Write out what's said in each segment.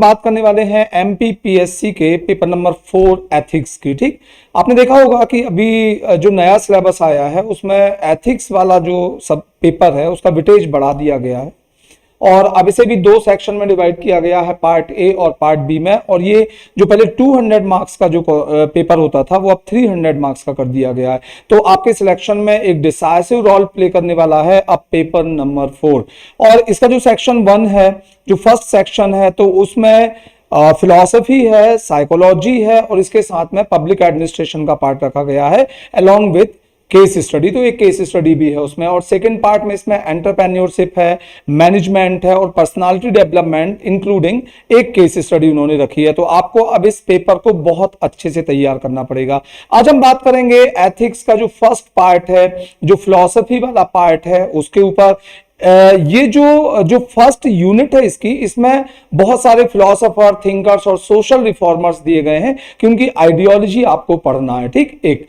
बात करने वाले हैं एमपीपीएससी के पेपर नंबर 4 एथिक्स की। ठीक, आपने देखा होगा कि अभी जो नया सिलेबस आया है उसमें एथिक्स वाला जो सब पेपर है उसका वेटेज बढ़ा दिया गया है और अब इसे भी 2 सेक्शन में डिवाइड किया गया है, पार्ट ए और पार्ट बी में। और ये जो पहले 200 मार्क्स का जो पेपर होता था वो अब 300 मार्क्स का कर दिया गया है। तो आपके सिलेक्शन में एक डिसाइसिव रोल प्ले करने वाला है अब पेपर नंबर 4। और इसका जो सेक्शन 1 है, जो फर्स्ट सेक्शन है, तो उसमें फिलॉसफी है, साइकोलॉजी है और इसके साथ में पब्लिक एडमिनिस्ट्रेशन का पार्ट रखा गया है अलॉन्ग विथ केस स्टडी। तो एक केस स्टडी भी है उसमें। और सेकंड पार्ट में इसमें एंटरप्रेन्योरशिप है, मैनेजमेंट है और पर्सनालिटी डेवलपमेंट इंक्लूडिंग एक केस स्टडी उन्होंने रखी है। तो आपको अब इस पेपर को बहुत अच्छे से तैयार करना पड़ेगा। आज हम बात करेंगे एथिक्स का जो फर्स्ट पार्ट है, जो फिलॉसफी वाला पार्ट है उसके ऊपर। ये जो फर्स्ट यूनिट है इसमें बहुत सारे फिलोसोफर, थिंकर्स और सोशल रिफॉर्मर्स दिए गए हैं कि उनकी आइडियोलॉजी आपको पढ़ना है। ठीक, एक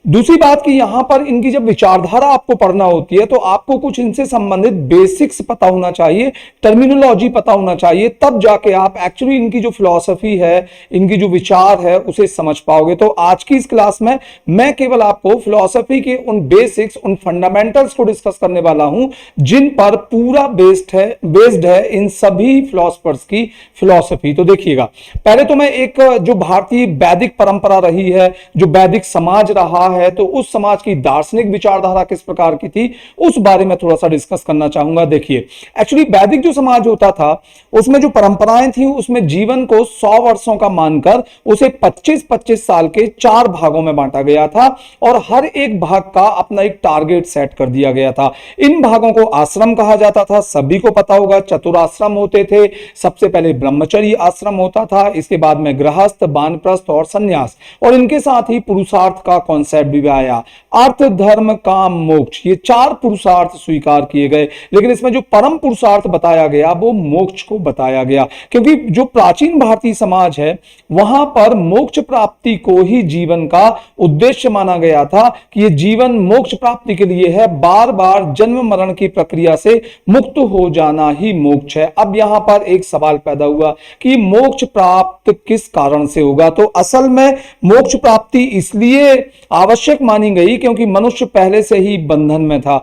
दूसरी बात कि यहां पर इनकी जब विचारधारा आपको पढ़ना होती है तो आपको कुछ इनसे संबंधित बेसिक्स पता होना चाहिए, टर्मिनोलॉजी पता होना चाहिए, तब जाके आप एक्चुअली इनकी जो फिलॉसफी है, इनकी जो विचार है उसे समझ पाओगे। तो आज की इस क्लास में मैं केवल आपको फिलॉसफी के उन बेसिक्स, उन फंडामेंटल्स को डिस्कस करने वाला हूं जिन पर पूरा बेस्ड है इन सभी फिलोसफर्स की फिलॉसफी। तो देखिएगा, पहले तो मैं एक जो भारतीय वैदिक परंपरा रही है, जो वैदिक समाज रहा है, तो उस समाज की दार्शनिक विचारधारा किस प्रकार की थी उस बारे में थोड़ा सा डिस्कस करना चाहूंगा। देखिए, एक्चुअली वैदिक जो समाज होता था उसमें जो परंपराएं थी उसमें जीवन को 100 वर्षों का मानकर उसे 25-25 साल के 4 भागों में बांटा गया था और हर एक भाग का अपना एक टारगेट सेट कर दिया गया था। इन भागों को आश्रम कहा जाता था, सभी को पता होगा। चतुराश्रम होते थे, सबसे पहले ब्रह्मचर्य आश्रम होता था, इसके बाद में गृहस्थ, वानप्रस्थ और संन्यास, और इनके साथ ही पुरुषार्थ का कॉन्सेप्ट भी आया। अर्थ, धर्म, काम, मोक्ष, ये 4 पुरुषार्थ स्वीकार किए गए। लेकिन इसमें जो परम पुरुषार्थ बताया गया वो मोक्ष को बताया गया, क्योंकि जो प्राचीन भारतीय समाज है वहां पर मोक्ष प्राप्ति को ही जीवन का उद्देश्य माना गया था कि ये जीवन मोक्ष प्राप्ति के लिए है, बार बार जन्म मरण की प्रक्रिया से मुक्त हो जाना ही मोक्ष है। अब यहां पर एक सवाल पैदा हुआ कि मोक्ष प्राप्त किस कारण से होगा। तो असल में मोक्ष प्राप्ति इसलिए आवश्यक मानी गई क्योंकि मनुष्य पहले से ही बंधन में था।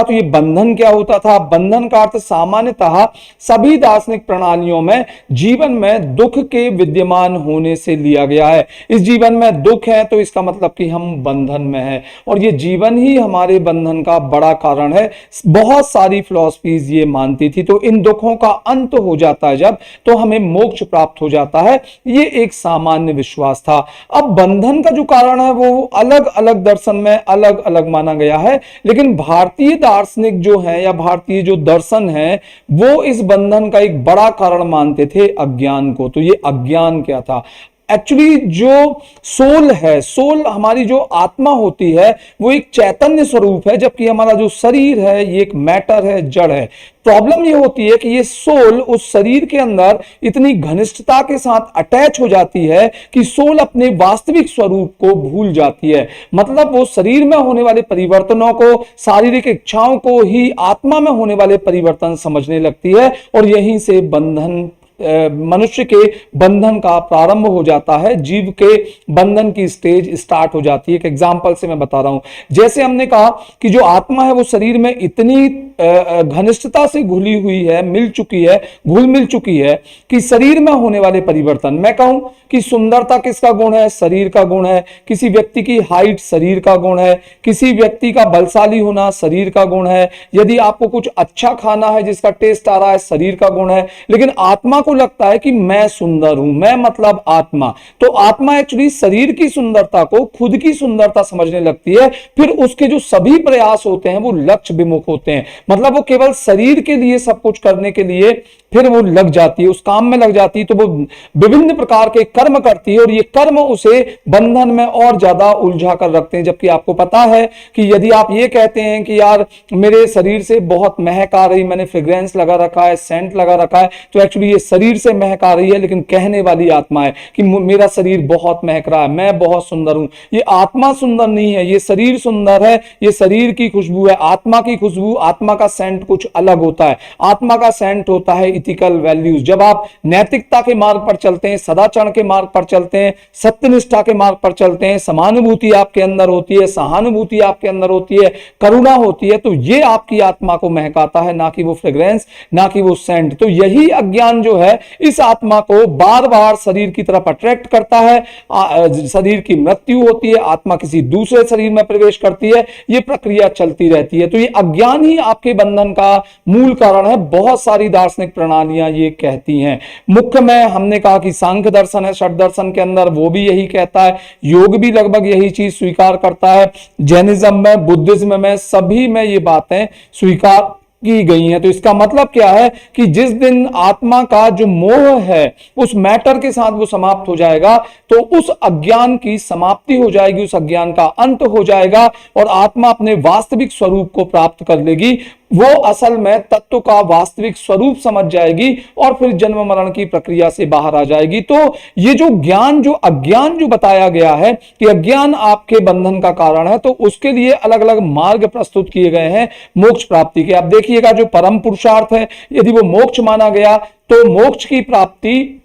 तो ये बंधन क्या होता था? बंधन का अर्थ सामान्यतः सभी दार्शनिक प्रणालियों में जीवन में दुख के विद्यमान होने से लिया गया है। इस जीवन में दुख है तो इसका मतलब कि हम बंधन में हैं और ये जीवन ही हमारे बंधन का बड़ा कारण है। बहुत सारी फिलॉसफीज ये मानती थी। तो इन दुखों का अंत हो जाता है जब, तो हमें मोक्ष प्राप्त हो जाता है। ये एक सामान्य विश्वास था। अब बंधन का जो कारण है वो अलग अलग दर्शन में अलग अलग माना गया है, लेकिन भारतीय दार्शनिक जो है या भारतीय जो दर्शन है वो इस बंधन का एक बड़ा कारण मानते थे अज्ञान को। तो ये अज्ञान क्या था? एक्चुअली जो सोल है, सोल हमारी जो आत्मा होती है वो एक चैतन्य स्वरूप है, जबकि हमारा जो शरीर है ये एक मैटर है, जड़ है। प्रॉब्लम ये होती है कि ये सोल उस शरीर के अंदर इतनी घनिष्ठता के साथ अटैच हो जाती है कि सोल अपने वास्तविक स्वरूप को भूल जाती है। मतलब वो शरीर में होने वाले परिवर्तनों को, शारीरिक इच्छाओं को ही आत्मा में होने वाले परिवर्तन समझने लगती है और यहीं से बंधन, मनुष्य के बंधन का प्रारंभ हो जाता है। जीव के बंधन की स्टेज स्टार्ट हो जाती है। एक एग्जांपल से मैं बता रहा हूं, जैसे हमने कहा कि जो आत्मा है वो शरीर में इतनी घनिष्ठता से घुली हुई है, घुल मिल चुकी है कि शरीर में होने वाले परिवर्तन, मैं कहूं कि सुंदरता किसका गुण है? शरीर का गुण है। किसी व्यक्ति की हाइट शरीर का गुण है। किसी व्यक्ति का बलशाली होना शरीर का गुण है। यदि आपको कुछ अच्छा खाना है जिसका टेस्ट आ रहा है, शरीर का गुण है। लेकिन आत्मा को लगता है कि मैं सुंदर हूं, मैं मतलब आत्मा। तो आत्मा एक्चुअली शरीर की सुंदरता को खुद की सुंदरता समझने लगती है। फिर उसके जो सभी प्रयास होते हैं वो लक्ष्य विमुख होते हैं। मतलब वो केवल शरीर के लिए सब कुछ करने के लिए फिर वो लग जाती है, उस काम में लग जाती है। तो वो विभिन्न प्रकार के कर्म करती है और ये कर्म उसे बंधन में और ज्यादा उलझा कर रखते हैं। जबकि आपको पता है कि यदि आप ये कहते हैं कि यार मेरे शरीर से बहुत महक आ रही, मैंने फ्रेग्रेंस लगा रखा है, सेंट लगा रखा है, तो एक्चुअली ये शरीर से महक आ रही है, लेकिन कहने वाली आत्मा है कि मेरा शरीर बहुत महक रहा है, मैं बहुत सुंदर हूं। ये आत्मा सुंदर नहीं है, ये शरीर सुंदर है, ये शरीर की खुशबू है। आत्मा की खुशबू, आत्मा आत्मा का सेंट कुछ अलग होता है। आत्मा का सेंट होता है इथिकल वैल्यूज। जब आप नैतिकता के मार्ग पर चलते हैं, सदाचरण के मार्ग पर चलते हैं, सत्यनिष्ठा के मार्ग पर चलते हैं, समानुभूति आपके अंदर होती है, सहानुभूति आपके अंदर होती है, करुणा होती है, तो ये आपकी आत्मा को महकाता है, ना कि वो फ्रेग्रेंस, ना कि वो सेंट। तो यही अज्ञान जो है इस आत्मा को बार बार शरीर की तरफ अट्रैक्ट करता है। शरीर की मृत्यु होती है, आत्मा किसी दूसरे शरीर में प्रवेश करती है, ये प्रक्रिया चलती रहती है। तो ये अज्ञान ही आपके बंधन का मूल कारण है, बहुत सारी दार्शनिक प्रणालियां ये कहती हैं। मुख्य में हमने कहा कि सांख्य दर्शन है, षट दर्शन के अंदर, वो भी यही कहता है। योग भी लगभग यही चीज स्वीकार करता है। जैनिज्म में, बुद्धिज्म में, सभी में ये बातें स्वीकार की गई हैं। तो इसका मतलब क्या है कि जिस दिन आत्मा का जो मोह है उस मैटर के साथ वो समाप्त हो जाएगा, तो उस अज्ञान की समाप्ति हो जाएगी, उस अज्ञान का अंत हो जाएगा और आत्मा अपने वास्तविक स्वरूप को प्राप्त कर लेगी। वो असल में तत्व का वास्तविक स्वरूप समझ जाएगी और फिर जन्म मरण की प्रक्रिया से बाहर आ जाएगी। तो ये जो ज्ञान, जो अज्ञान जो बताया गया है कि अज्ञान आपके बंधन का कारण है, तो उसके लिए अलग अलग मार्ग प्रस्तुत किए गए हैं मोक्ष प्राप्ति के। आप देखिएगा जो परम पुरुषार्थ है, यदि वो मोक्ष माना गया तो मोक्ष की प्राप्ति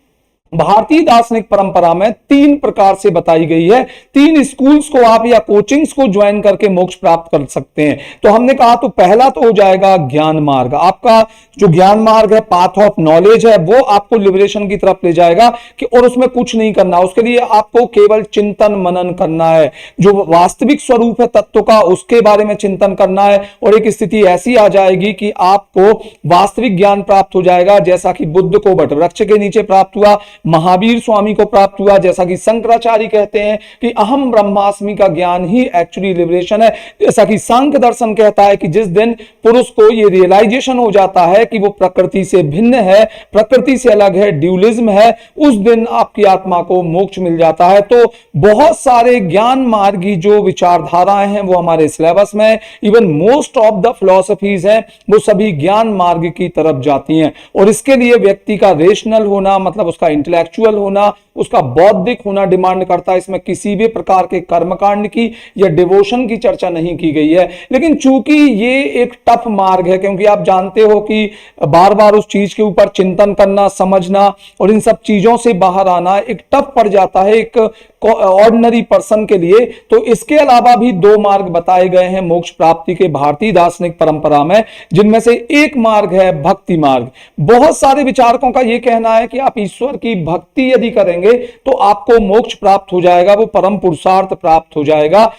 भारतीय दार्शनिक परंपरा में 3 प्रकार से बताई गई है। 3 स्कूल्स को आप या कोचिंग्स को ज्वाइन करके मोक्ष प्राप्त कर सकते हैं। तो हमने कहा तो पहला तो हो जाएगा ज्ञान मार्ग। आपका जो ज्ञान मार्ग है, पाथ ऑफ नॉलेज है, वो आपको लिबरेशन की तरफ ले जाएगा कि और उसमें कुछ नहीं करना, उसके लिए आपको केवल चिंतन मनन करना है। जो वास्तविक स्वरूप है तत्व का, उसके बारे में चिंतन करना है और एक स्थिति ऐसी आ जाएगी कि आपको वास्तविक ज्ञान प्राप्त हो जाएगा, जैसा कि बुद्ध को वट वृक्ष के नीचे प्राप्त हुआ, महावीर स्वामी को प्राप्त हुआ, जैसा कि शंकराचार्य कहते हैं कि अहम ब्रह्मास्मि का ज्ञान ही एक्चुअली लिबरेशन है, जैसा कि सांख्य दर्शन कहता है कि जिस दिन पुरुष को ये रियलाइजेशन हो जाता है कि वो प्रकृति से भिन्न है, प्रकृति से अलग है, ड्यूलिज्म है, उस दिन आपकी आत्मा को मोक्ष मिल जाता है। तो बहुत सारे ज्ञान मार्गी जो विचारधाराएं हैं वो हमारे सिलेबस में, even most of the philosophies हैं वो सभी ज्ञान मार्ग की तरफ जाती हैं। और इसके लिए व्यक्ति का रेशनल होना, मतलब उसका इंटेलेक्चुअल होना, उसका बौद्धिक होना डिमांड करता है। इसमें किसी भी प्रकार के कर्मकांड की या डिवोशन की चर्चा नहीं की गई है। लेकिन चूंकि ये एक टफ मार्ग है, क्योंकि आप जानते हो कि बार बार उस चीज के ऊपर चिंतन करना, समझना और इन सब चीजों से बाहर आना एक टफ पड़ जाता है एक ऑर्डिनरी पर्सन के लिए। तो इसके अलावा भी 2 मार्ग बताए गए हैं मोक्ष प्राप्ति के भारतीय दार्शनिक परंपरा में, जिनमें से एक मार्ग है भक्ति मार्ग। बहुत सारे विचारकों का यह कहना है कि आप ईश्वर की भक्ति यदि करेंगे तो आपको मोक्ष प्राप्त हो जाएगा, वो परम पुरुषार्थ प्राप्त हो जाएगा।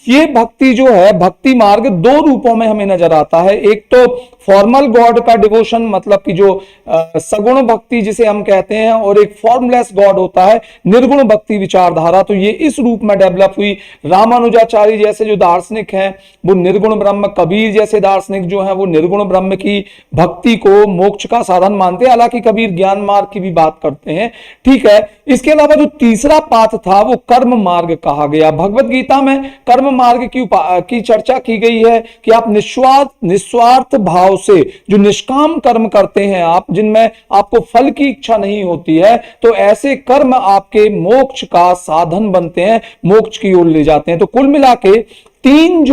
ये भक्ति जो है, भक्ति मार्ग 2 रूपों में हमें नजर आता है। एक तो फॉर्मल गॉड का डिवोशन, मतलब कि जो सगुण भक्ति जिसे हम कहते हैं, और एक फॉर्मलेस गॉड होता है निर्गुण भक्ति विचारधारा। तो ये इस रूप में डेवलप हुई। रामानुजाचार्य जैसे जो दार्शनिक हैं वो निर्गुण ब्रह्म, कबीर जैसे दार्शनिक जो हैं वो निर्गुण ब्रह्म की भक्ति को मोक्ष का साधन मानते हैं। हालांकि कबीर ज्ञान मार्ग की भी बात करते हैं, ठीक है। इसके अलावा जो तीसरा पाथ था वो कर्म मार्ग कहा गया। भगवत गीता में कर्म मार्ग की चर्चा की गई है कि आप निस्वार्थ भाव से जो निष्काम कर्म करते हैं आप, जिनमें आपको फल की इच्छा नहीं होती है, तो ऐसे कर्म आपके मोक्ष का साधन बनते हैं, मोक्ष की ओर ले जाते हैं। तो कुल मिला के 3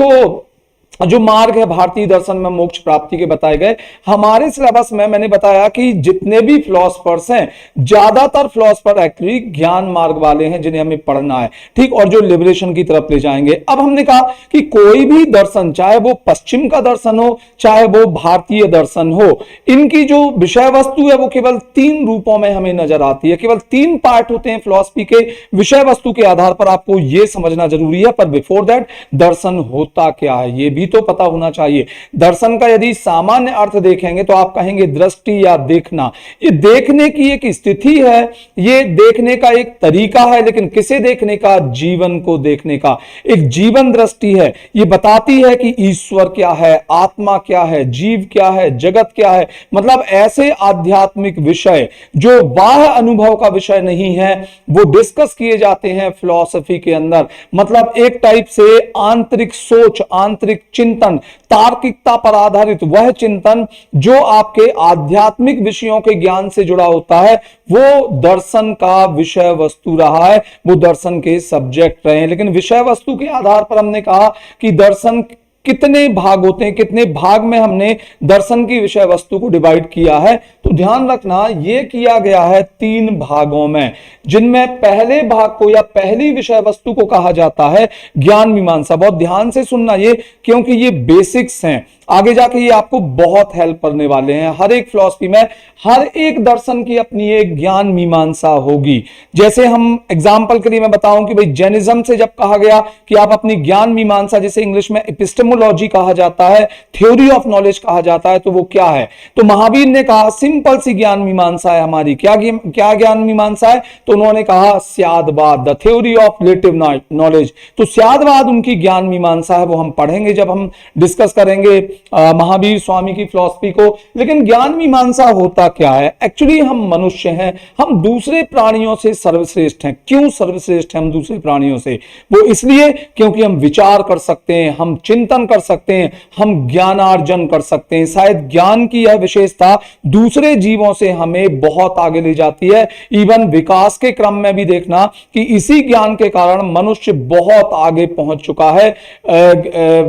जो मार्ग है भारतीय दर्शन में मोक्ष प्राप्ति के बताए गए। हमारे सिलेबस में मैंने बताया कि जितने भी फिलोसफर्स हैं, ज्यादातर फिलोसफर एक्चुअली ज्ञान मार्ग वाले हैं जिन्हें हमें पढ़ना है, ठीक, और जो लिबरेशन की तरफ ले जाएंगे। अब हमने कहा कि कोई भी दर्शन, चाहे वो पश्चिम का दर्शन हो, चाहे वो भारतीय दर्शन हो, इनकी जो विषय वस्तु है वो केवल 3 रूपों में हमें नजर आती है। केवल 3 पार्ट होते हैं फिलॉसफी के। विषय वस्तु के आधार पर आपको यह समझना जरूरी है, पर बिफोर दैट दर्शन होता क्या है ये भी तो पता होना चाहिए। दर्शन का यदि सामान्य अर्थ देखेंगे तो आप कहेंगे दृष्टि या देखना। ये देखने की एक स्थिति है, ये देखने का एक तरीका है, लेकिन किसे देखने का? जीवन को देखने का एक जीवन दृष्टि है। ये बताती है कि ईश्वर क्या है, आत्मा क्या है, जीव क्या है, जगत क्या है। मतलब ऐसे आध्यात्मिक विषय जो बाह्य अनुभव का विषय नहीं है वो डिस्कस किए जाते हैं फिलॉसफी के अंदर। मतलब एक टाइप से आंतरिक सोच, आंतरिक चिंतन, तार्किकता पर आधारित वह चिंतन जो आपके आध्यात्मिक विषयों के ज्ञान से जुड़ा होता है, वो दर्शन का विषय वस्तु रहा है, वो दर्शन के सब्जेक्ट रहे हैं। लेकिन विषय वस्तु के आधार पर हमने कहा कि दर्शन कितने भाग होते हैं, कितने भाग में हमने दर्शन की विषय वस्तु को डिवाइड किया है, तो ध्यान रखना ये किया गया है 3 भागों में, जिनमें पहले भाग को या पहली विषय वस्तु को कहा जाता है ज्ञान मीमांसा। बहुत ध्यान से सुनना ये, क्योंकि ये बेसिक्स हैं, आगे जाके ये आपको बहुत हेल्प करने वाले हैं। हर एक फिलॉसफी में, हर एक दर्शन की अपनी एक ज्ञान मीमांसा होगी। जैसे हम एग्जांपल के लिए मैं बताऊं कि भाई जैनिज्म से जब कहा गया कि आप अपनी ज्ञान मीमांसा, जिसे इंग्लिश में एपिस्टेमोलॉजी कहा जाता है, थ्योरी ऑफ नॉलेज कहा जाता है, तो वो क्या है? तो महावीर ने कहा सिंपल सी ज्ञान मीमांसा है हमारी। क्या ज्ञान मीमांसा है? तो उन्होंने कहा Syadvada, the theory of relative knowledge. तो स्यादवाद उनकी ज्ञान मीमांसा है, वो हम पढ़ेंगे जब हम डिस्कस करेंगे महावीर स्वामी की फिलॉसफी को। लेकिन ज्ञान मीमांसा होता क्या है? एक्चुअली हम मनुष्य हैं, हम दूसरे प्राणियों से सर्वश्रेष्ठ हैं। क्यों सर्वश्रेष्ठ हैं हम दूसरे प्राणियों से? वो इसलिए क्योंकि हम विचार कर सकते हैं, हम चिंतन कर सकते हैं, हम ज्ञानार्जन कर सकते हैं। शायद ज्ञान की यह विशेषता दूसरे जीवों से हमें बहुत आगे ले जाती है। इवन विकास के क्रम में भी देखना कि इसी ज्ञान के कारण मनुष्य बहुत आगे पहुंच चुका है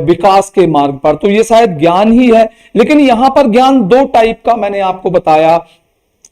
विकास के मार्ग पर। तो ये शायद ज्ञान ही है। लेकिन यहां पर ज्ञान 2 टाइप का मैंने आपको बताया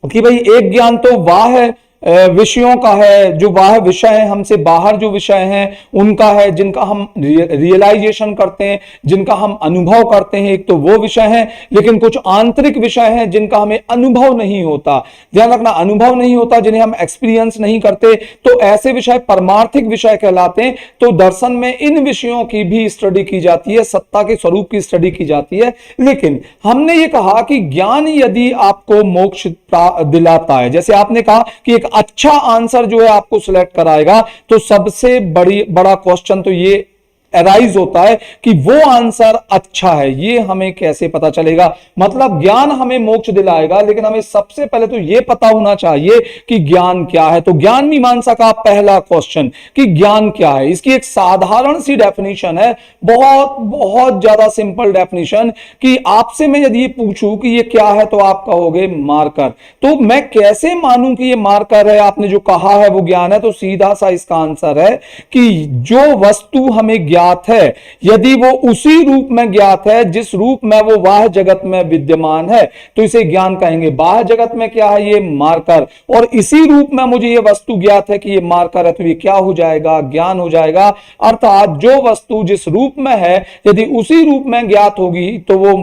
कि भाई एक ज्ञान तो वाह है विषयों का है, जो बाह्य विषय है, हमसे बाहर जो विषय हैं उनका है, जिनका हम रियलाइजेशन करते हैं, जिनका हम अनुभव करते हैं, एक तो वो विषय है। लेकिन कुछ आंतरिक विषय हैं जिनका हमें अनुभव नहीं होता। ध्यान रखना, अनुभव नहीं होता, जिन्हें हम एक्सपीरियंस नहीं करते, तो ऐसे विषय परमार्थिक विषय कहलाते हैं। तो दर्शन में इन विषयों की भी स्टडी की जाती है, सत्ता के स्वरूप की स्टडी की जाती है। लेकिन हमने ये कहा कि ज्ञान यदि आपको मोक्ष दिलाता है, जैसे आपने कहा कि एक अच्छा आंसर जो है आपको सिलेक्ट कराएगा, तो सबसे बड़ा क्वेश्चन तो ये अराइज होता है कि वो आंसर अच्छा है। ये हमें कैसे पता चलेगा? मतलब ज्ञान हमें मोक्ष दिलाएगा, लेकिन हमें सबसे पहले तो ये पता होना चाहिए कि ज्ञान क्या है। तो ज्ञान मीमांसा का पहला क्वेश्चन कि ज्ञान क्या है, इसकी एक साधारण सी डेफिनेशन है, बहुत बहुत ज्यादा सिंपल डेफिनेशन, कि आपसे मैं यदि ये पूछूं कि ये क्या है, तो आप कहोगे मार्कर। तो मैं कैसे मानूं कि ये मार्कर है? आपने जो कहा है वो ज्ञान है, तो सीधा सा इसका आंसर है कि जो वस्तु हमें ज्ञात है, यदि वो उसी रूप में ज्ञात है जिस रूप में वो बाह्य जगत में विद्यमान है, तो इसे ज्ञान कहेंगे। बाह्य जगत में क्या है? ये मार्कर। और इसी रूप में मुझे ये वस्तु ज्ञात है कि ये मार्कर है, तो ये क्या हो जाएगा? ज्ञान हो जाएगा। अर्थात जो वस्तु जिस रूप में है, यदि उसी रूप में ज्ञात होगी तो वो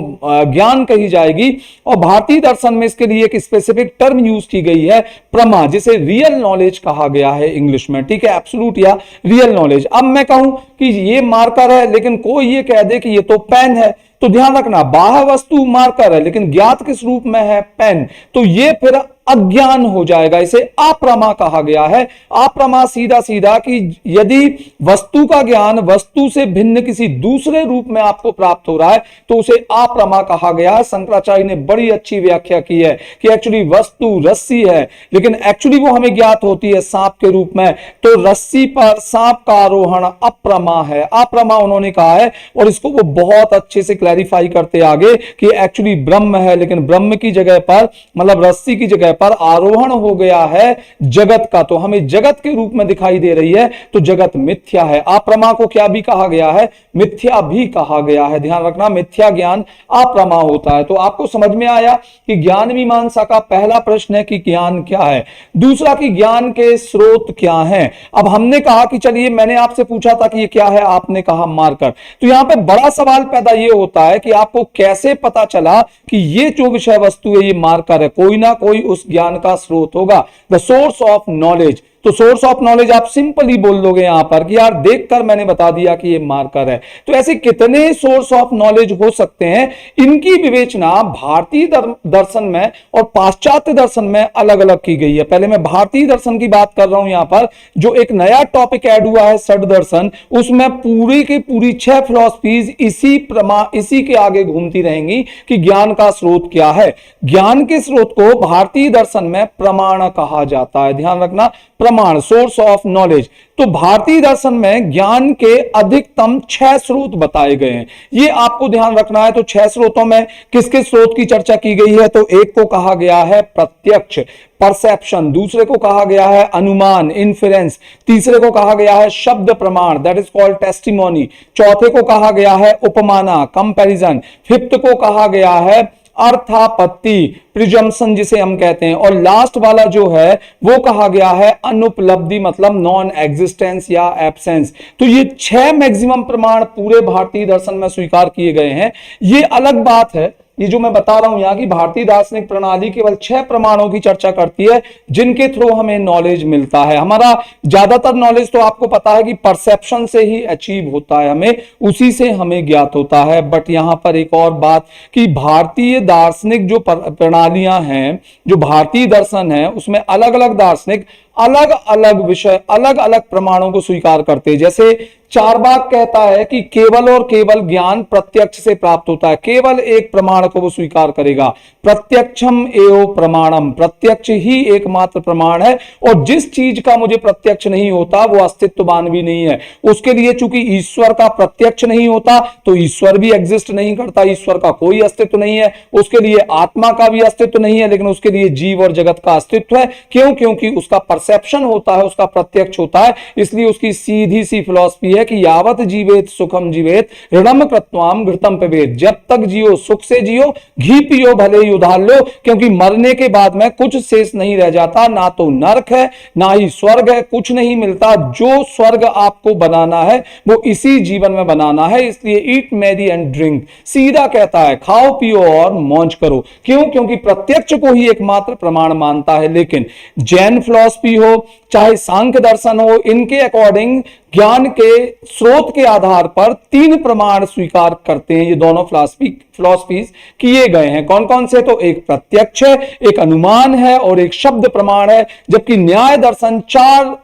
ज्ञान कही जाएगी। और भारतीय दर्शन में इसके लिए एक स्पेसिफिक टर्म यूज की गई है, प्रमा, जिसे रियल नॉलेज कहा गया है इंग्लिश में। ठीक है, एब्सोल्यूट या रियल नॉलेज। अब मैं कहूं कि ये मार्कर है, लेकिन कोई ये कह दे कि ये तो पेन है, तो ध्यान रखना, बाह्य वस्तु मार्कर है, लेकिन ज्ञात किस रूप में है? पेन। तो ये फिर अज्ञान हो जाएगा, इसे अप्रमा कहा गया है। अप्रमा सीधा सीधा कि यदि वस्तु का ज्ञान वस्तु से भिन्न किसी दूसरे रूप में आपको प्राप्त हो रहा है, तो उसे अप्रमा कहा गया है। शंकराचार्य ने बड़ी अच्छी व्याख्या की है कि एक्चुअली वस्तु रस्सी है, लेकिन एक्चुअली वो हमें ज्ञात होती है सांप के रूप में। तो रस्सी पर सांप का आरोहण अप्रमा है, अप्रमा उन्होंने कहा है। और इसको वो बहुत अच्छे से क्लैरिफाई करते आगे कि एक्चुअली ब्रह्म है, लेकिन ब्रह्म की जगह पर, मतलब रस्सी की जगह पर आरोहण हो गया है जगत का, तो हमें जगत के रूप में दिखाई दे रही है, तो जगत मिथ्या है। अप्रमा को क्या भी कहा गया है? मिथ्या भी कहा गया है। ध्यान रखना, मिथ्या ज्ञान अप्रमा होता है। तो आपको समझ में आया कि ज्ञान मीमांसा का पहला प्रश्न है कि ज्ञान क्या है। दूसरा कि ज्ञान के स्रोत क्या हैं। अब हमने कहा कि चलिए, मैंने आपसे पूछा था कि ये क्या है, आपने कहा मार्कर। तो यहां पे बड़ा सवाल पैदा ये होता है कि आपको कैसे पता चला कि ये जो विषय वस्तु है ये मार्कर है? कोई ना कोई उस ज्ञान का स्रोत होगा, द सोर्स ऑफ नॉलेज। तो सोर्स ऑफ नॉलेज आप सिंपली बोल दोगे यहां पर कि यार देखकर मैंने बता दिया कि ये मार्कर है। तो ऐसे कितने सोर्स ऑफ नॉलेज हो सकते हैं? इनकी विवेचना भारतीय दर्शन में और पाश्चात्य दर्शन में अलग अलग की गई है। पहले मैं भारतीय दर्शन की बात कर रहा हूं। यहां पर जो एक नया टॉपिक ऐड हुआ है षड दर्शन, उसमें पूरी की पूरी 6 फिलॉसफीज इसी के आगे घूमती रहेंगी कि ज्ञान का स्रोत क्या है। ज्ञान के स्रोत को भारतीय दर्शन में प्रमाण कहा जाता है। ध्यान रखना, प्रमाण, सोर्स ऑफ नॉलेज। तो भारतीय दर्शन में ज्ञान के अधिकतम 6 स्रोत बताए गए हैं, ये आपको ध्यान रखना है। तो 6 स्रोतों में किस किस स्रोत की चर्चा की गई है? तो एक को कहा गया है प्रत्यक्ष, परसेप्शन, दूसरे को कहा गया है अनुमान, इन्फेरेंस, तीसरे को कहा गया है शब्द प्रमाण, दैट इज कॉल्ड टेस्टिमोनी, चौथे को कहा गया है उपमाना, कंपैरिजन, फिफ्थ को कहा गया है अर्थापत्ति, प्रिजम्पशन जिसे हम कहते हैं, और लास्ट वाला जो है वो कहा गया है अनुपलब्धि, मतलब नॉन एग्जिस्टेंस या एब्सेंस। तो ये 6 मैक्सिमम प्रमाण पूरे भारतीय दर्शन में स्वीकार किए गए हैं। ये अलग बात है, ये जो मैं बता रहा हूं यहां की भारतीय दार्शनिक प्रणाली केवल 6 प्रमाणों की चर्चा करती है जिनके थ्रू हमें नॉलेज मिलता है। हमारा ज्यादातर नॉलेज तो आपको पता है कि परसेप्शन से ही अचीव होता है, हमें उसी से हमें ज्ञात होता है। बट यहां पर एक और बात कि भारतीय दार्शनिक जो प्रणालियां हैं, जो भारतीय दर्शन है, उसमें अलग अलग दार्शनिक अलग अलग विषय, अलग अलग प्रमाणों को स्वीकार करते हैं। जैसे चारवाक कहता है कि केवल और केवल ज्ञान प्रत्यक्ष से प्राप्त होता है, केवल एक प्रमाण को वो स्वीकार करेगा, प्रत्यक्षम एव प्रमाणम, प्रत्यक्ष ही एकमात्र प्रमाण है, और जिस चीज का मुझे प्रत्यक्ष नहीं होता वो अस्तित्ववान भी नहीं है। उसके लिए चूंकि ईश्वर का प्रत्यक्ष नहीं होता तो ईश्वर भी एग्जिस्ट नहीं करता, ईश्वर का कोई अस्तित्व नहीं है। उसके लिए आत्मा का भी अस्तित्व नहीं है, लेकिन उसके लिए जीव और जगत का अस्तित्व है। क्यों? क्योंकि उसका परसेप्शन होता है, उसका प्रत्यक्ष होता है। इसलिए उसकी सीधी सी फिलॉसफी है कि यावत जीवेत सुखम जीवेत ऋणम कृत्वाम घृतम पिबेत, जब तक जियो सुख से जियो, घी पियो भले ही उधार लो, क्योंकि मरने के बाद में कुछ शेष नहीं रह जाता, ना तो नरक है ना ही स्वर्ग है, कुछ नहीं मिलता। जो स्वर्ग आपको बनाना है वो इसी जीवन में बनाना है। इसलिए ईट मैरी एंड ड्रिंक, सीधा कहता है खाओ पियो और मौज करो। क्यों? क्योंकि प्रत्यक्ष को ही एकमात्र प्रमाण मानता है। लेकिन जैन फिलॉसफी हो चाहे सांख्य दर्शन हो, इनके अकॉर्डिंग ज्ञान के स्रोत के आधार पर 3 प्रमाण स्वीकार करते हैं। ये दोनों फिलॉसफीज किए गए हैं। कौन कौन से? तो एक प्रत्यक्ष है, एक अनुमान है और एक शब्द प्रमाण है। जबकि न्याय दर्शन 4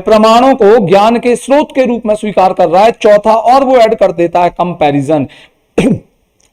प्रमाणों को ज्ञान के स्रोत के रूप में स्वीकार कर रहा है। चौथा और वो ऐड कर देता है कंपैरिजन।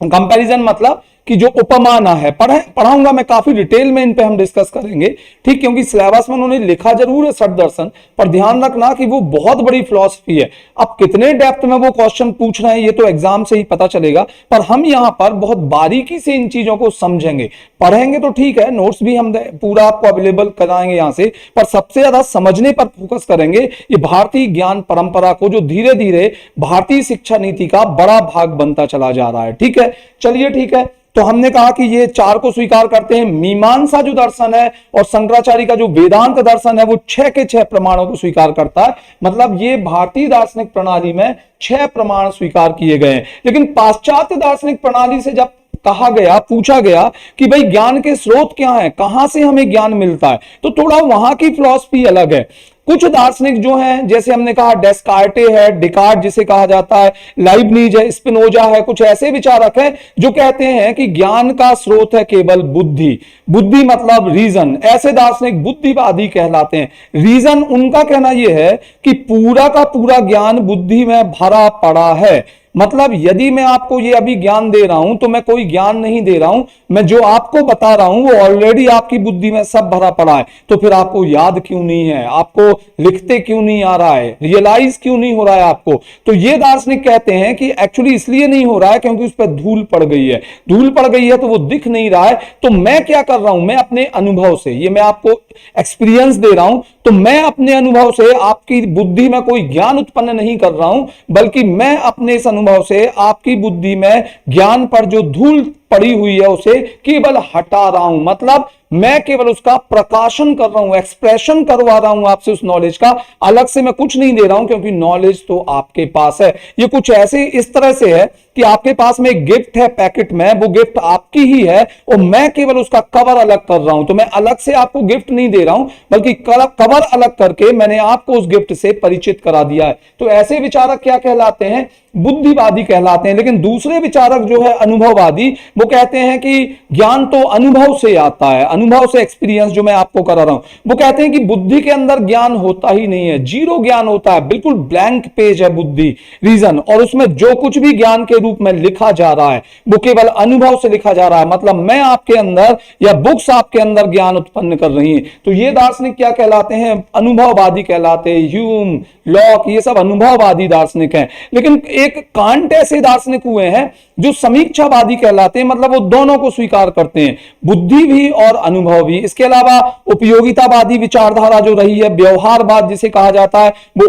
कंपैरिजन मतलब कि जो उपमाना है, पढ़ाऊंगा मैं, काफी डिटेल में इन पे हम डिस्कस करेंगे, ठीक, क्योंकि सिलेबस में उन्होंने लिखा जरूर है षट दर्शन, पर ध्यान रखना कि वो बहुत बड़ी फिलॉसफी है। अब कितने डेप्थ में वो क्वेश्चन पूछ रहे हैं ये तो एग्जाम से ही पता चलेगा, पर हम यहां पर बहुत बारीकी से इन चीजों को समझेंगे। पढ़ेंगे तो ठीक है, नोट्स भी हम पूरा आपको अवेलेबल कराएंगे यहां से, पर सबसे ज्यादा समझने पर फोकस करेंगे। ये भारतीय ज्ञान परंपरा को जो धीरे धीरे भारतीय शिक्षा नीति का बड़ा भाग बनता चला जा रहा है। ठीक है, चलिए ठीक है। तो हमने कहा कि ये 4 को स्वीकार करते हैं। मीमांसा जो दर्शन है और शंकराचार्य का जो वेदांत दर्शन है वो 6 के 6 प्रमाणों को स्वीकार करता है। मतलब ये भारतीय दार्शनिक प्रणाली में 6 प्रमाण स्वीकार किए गए हैं। लेकिन पाश्चात्य दार्शनिक प्रणाली से जब कहा गया, पूछा गया कि भाई ज्ञान के स्रोत क्या हैं, कहां से हमें ज्ञान मिलता है, तो थोड़ा वहां की फिलॉसफी अलग है। कुछ दार्शनिक जो हैं, जैसे हमने कहा डेस्कार्टे है, डिकार्ट जिसे कहा जाता है, लाइबनीज है, स्पिनोजा है, कुछ ऐसे विचारक हैं जो कहते हैं कि ज्ञान का स्रोत है केवल बुद्धि। बुद्धि मतलब रीजन। ऐसे दार्शनिक बुद्धिवादी कहलाते हैं। रीजन उनका कहना यह है कि पूरा का पूरा ज्ञान बुद्धि में भरा पड़ा है। मतलब यदि मैं आपको ये अभी ज्ञान दे रहा हूं तो मैं कोई ज्ञान नहीं दे रहा हूं, मैं जो आपको बता रहा हूं वो ऑलरेडी आपकी बुद्धि में सब भरा पड़ा है। तो फिर आपको याद क्यों नहीं है, आपको लिखते क्यों नहीं आ रहा है, रियलाइज क्यों नहीं हो रहा है आपको? तो ये दार्शनिक कहते हैं कि एक्चुअली इसलिए नहीं हो रहा है क्योंकि उस पर धूल पड़ गई है। धूल पड़ गई है तो वो दिख नहीं रहा है। तो मैं क्या कर रहा हूं, मैं अपने अनुभव से, ये मैं आपको एक्सपीरियंस दे रहा हूं, तो मैं अपने अनुभव से आपकी बुद्धि में कोई ज्ञान उत्पन्न नहीं कर रहा हूं, बल्कि मैं अपने इस अनुभव से आपकी बुद्धि में ज्ञान पर जो धूल पड़ी हुई है उसे केवल हटा रहा हूं। मतलब मैं केवल उसका प्रकाशन कर रहा हूं, एक्सप्रेशन करवा रहा हूं आपसे उस नॉलेज का। अलग से मैं कुछ नहीं दे रहा हूं क्योंकि नॉलेज तो आपके पास है। ये कुछ ऐसे इस तरह से है कि आपके पास में एक गिफ्ट है पैकेट में, वो गिफ्ट आपकी ही है और मैं केवल उसका कवर अलग कर रहा हूं। तो मैं अलग से आपको गिफ्ट नहीं दे रहा हूं, बल्कि कवर अलग करके मैंने आपको उस गिफ्ट से परिचित करा दिया है। तो ऐसे विचारक क्या कहलाते हैं? बुद्धिवादी कहलाते हैं। लेकिन दूसरे विचारक जो है अनुभववादी, वो कहते हैं कि ज्ञान तो अनुभव से आता है, अनुभव से एक्सपीरियंस जो मैं आपको करा रहा हूं, वो कहते हैं कि बुद्धि के अंदर ज्ञान होता ही नहीं है, जीरो ज्ञान होता है, बिल्कुल ब्लैंक पेज है बुद्धि, रीजन, और उसमें जो कुछ भी ज्ञान के रूप में लिखा जा रहा है वो केवल अनुभव से लिखा जा रहा है। मतलब मैं आपके अंदर या बुक्स आपके अंदर ज्ञान उत्पन्न कर रही है। तो ये दार्शनिक क्या कहलाते हैं? अनुभववादी कहलाते हैं। ह्यूम, लॉक, ये सब अनुभववादी दार्शनिक हैं। लेकिन एक कांट ऐसे दार्शनिक हुए हैं जो समीक्षावादी कहलाते हैं, मतलब वो दोनों को स्वीकार करते हैं, बुद्धि भी और अनुभव भी। इसके अलावा उपयोगितावादी विचारधारा जो रही है, व्यवहारवाद जिसे कहा जाता है, वो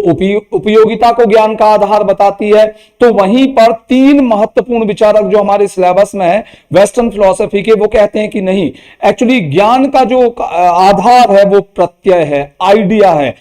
उपयोगिता को ज्ञान का आधार बताती है। तो वहीं पर तीन महत्वपूर्ण विचारक जो हमारे सिलेबस में है वेस्टर्न फिलॉसफी के, वो कहते हैं कि नहीं, एक्चुअली ज्ञान का जो आधार है वो प्रत्यय है, आइडिया है।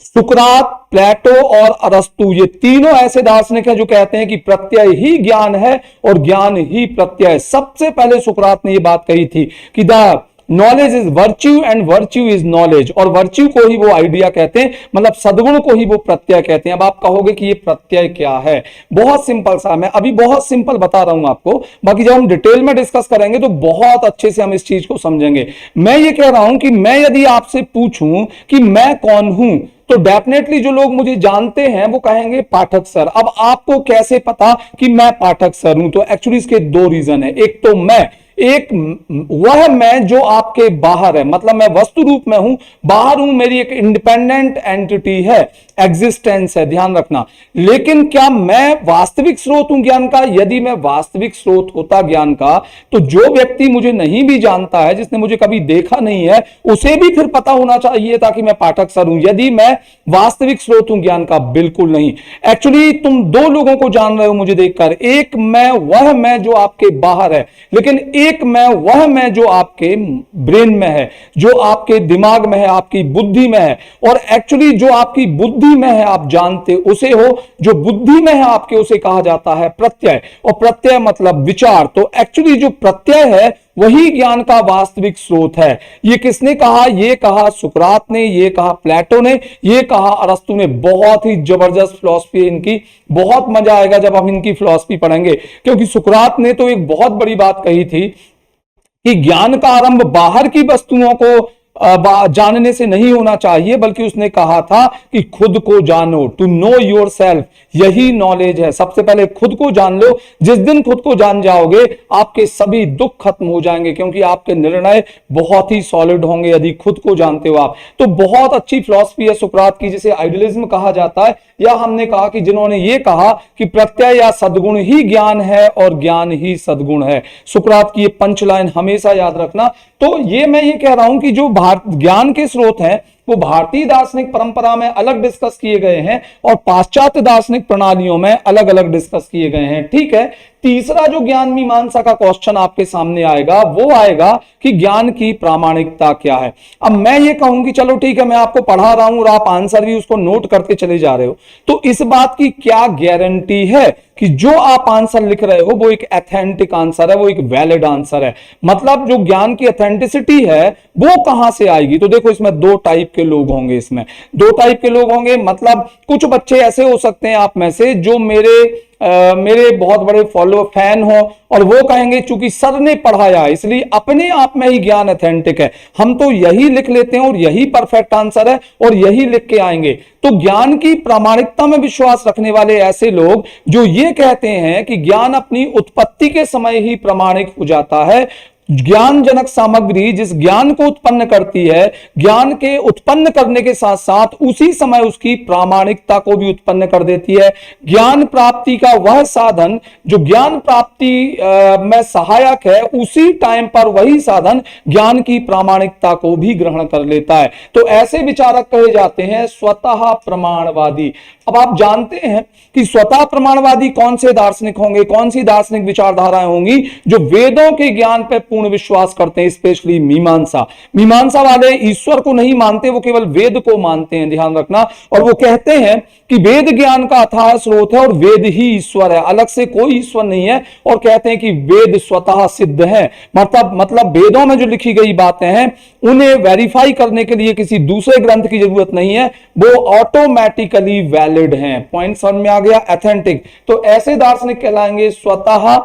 सुकरात, प्लेटो और अरस्तु, ये तीनों ऐसे दार्शनिक हैं जो कहते हैं कि प्रत्यय ही ज्ञान है और ज्ञान ही प्रत्यय है। सबसे पहले सुकरात ने ये बात कही थी कि the knowledge is virtue and virtue is knowledge, और वर्च्यू को ही वो आइडिया कहते हैं, मतलब सद्गुण को ही वो प्रत्यय कहते हैं। अब आप कहोगे कि ये प्रत्यय क्या है? बहुत सिंपल सा, मैं अभी बहुत सिंपल बता रहा हूं आपको, बाकी जब हम डिटेल में डिस्कस करेंगे तो बहुत अच्छे से हम इस चीज को समझेंगे। मैं ये कह रहा हूं कि मैं यदि आपसे पूछूं कि मैं कौन हूं, तो डेफिनेटली जो लोग मुझे जानते हैं वो कहेंगे पाठक सर। अब आपको कैसे पता कि मैं पाठक सर हूं? तो एक्चुअली इसके दो रीजन है। एक तो मैं, एक वह मैं जो आपके बाहर है, मतलब मैं वस्तु रूप में हूं, बाहर हूं, मेरी एक इंडिपेंडेंट एंटिटी है, एग्जिस्टेंस है, ध्यान रखना। लेकिन क्या मैं वास्तविक स्रोत हूं ज्ञान का? यदि मैं वास्तविक स्रोत होता ज्ञान का, तो जो व्यक्ति मुझे नहीं भी जानता है, जिसने मुझे कभी देखा नहीं है, उसे भी फिर पता होना चाहिए था कि मैं पाठक सर हूं, यदि मैं वास्तविक स्रोत हूं ज्ञान का। बिल्कुल नहीं। एक्चुअली तुम दो लोगों को जान रहे हो मुझे देखकर, एक मैं वह मैं जो आपके बाहर है, लेकिन एक मैं वह मैं जो आपके ब्रेन में है, जो आपके दिमाग में है, आपकी बुद्धि में है। और एक्चुअली जो आपकी बुद्धि में है आप जानते उसे हो, जो बुद्धि में है आपके उसे कहा जाता है प्रत्यय, और प्रत्यय मतलब विचार। तो एक्चुअली जो प्रत्यय है वही ज्ञान का वास्तविक स्रोत है। ये किसने कहा? ये कहा सुकरात ने, ये कहा प्लेटो ने, ये कहा अरस्तु ने। बहुत ही जबरदस्त फिलॉसफी है इनकी, बहुत मजा आएगा जब हम इनकी फिलॉसफी पढ़ेंगे, क्योंकि सुकरात ने तो एक बहुत बड़ी बात कही थी कि ज्ञान का आरंभ बाहर की वस्तुओं को जानने से नहीं होना चाहिए, बल्कि उसने कहा था कि खुद को जानो, टू नो योर सेल्फ, यही नॉलेज है। सबसे पहले खुद को जान लो। जिस दिन खुद को जान जाओगे आपके सभी दुख खत्म हो जाएंगे, क्योंकि आपके निर्णय बहुत ही सॉलिड होंगे यदि खुद को जानते हो आप। तो बहुत अच्छी फिलॉसफी है सुकरात की, जिसे आइडियलिज्म कहा जाता है, या हमने कहा कि जिन्होंने ये कहा कि प्रत्यय या सद्गुण ही ज्ञान है और ज्ञान ही सद्गुण है। सुकरात की ये पंच लाइन हमेशा याद रखना। तो ये मैं ये कह रहा हूं कि जो ज्ञान के स्रोत हैं वो भारतीय दार्शनिक परंपरा में अलग डिस्कस किए गए हैं और पाश्चात्य दार्शनिक प्रणालियों में अलग अलग डिस्कस किए गए हैं। ठीक है। तीसरा जो ज्ञान मीमांसा का क्वेश्चन आपके सामने आएगा वो आएगा कि ज्ञान की प्रामाणिकता क्या है। अब मैं ये कहूंगी चलो ठीक है, मैं आपको पढ़ा रहा हूं और आप आंसर भी उसको नोट करते चले जा रहे हो, तो इस बात की क्या गारंटी है कि जो आप आंसर लिख रहे हो वो एक एथेंटिक आंसर है, वो एक वैलिड आंसर है? मतलब जो ज्ञान की एथेंटिसिटी है वो कहां से आएगी? तो देखो इसमें दो टाइप के लोग होंगे, इसमें दो टाइप के लोग होंगे। मतलब कुछ बच्चे ऐसे हो सकते हैं आप में से जो मेरे बहुत बड़े फॉलो फैन हो और वो कहेंगे चूंकि सर ने पढ़ाया इसलिए अपने आप में ही ज्ञान एथेंटिक है, हम तो यही लिख लेते हैं और यही परफेक्ट आंसर है और यही लिख के आएंगे। तो ज्ञान की प्रामाणिकता में विश्वास रखने वाले ऐसे लोग जो ये कहते हैं कि ज्ञान अपनी उत्पत्ति के समय ही प्रामाणिक हो जाता है, ज्ञानजनक सामग्री जिस ज्ञान को उत्पन्न करती है, ज्ञान के उत्पन्न करने के साथ साथ उसी समय उसकी प्रामाणिकता को भी उत्पन्न कर देती है। ज्ञान प्राप्ति का वह साधन जो ज्ञान प्राप्ति में सहायक है, उसी टाइम पर वही साधन ज्ञान की प्रामाणिकता को भी ग्रहण कर लेता है। तो ऐसे विचारक कहे जाते हैं स्वतः प्रमाणवादी। अब आप जानते हैं कि स्वतः प्रमाणवादी कौन से दार्शनिक होंगे, कौन सी दार्शनिक विचारधाराएं होंगी जो वेदों के ज्ञान पर पूर्ण विश्वास करते हैं, स्पेशली मीमांसा। मीमांसा वाले ईश्वर को नहीं मानते, वो केवल वेद को मानते हैं, ध्यान रखना। और वो कहते हैं कि वेद ज्ञान का अथाह स्रोत है और वेद ही ईश्वर है, अलग से कोई ईश्वर नहीं है। और कहते हैं कि वेद स्वतः सिद्ध है, मतलब वेदों में जो लिखी गई बातें हैं उन्हें वेरीफाई करने के लिए किसी दूसरे ग्रंथ की जरूरत नहीं है, वो ऑटोमेटिकली वैलिड हैं। पॉइंट समझ में आ गया? एथेंटिक। तो ऐसे दार्शनिक कहलाएंगे स्वतः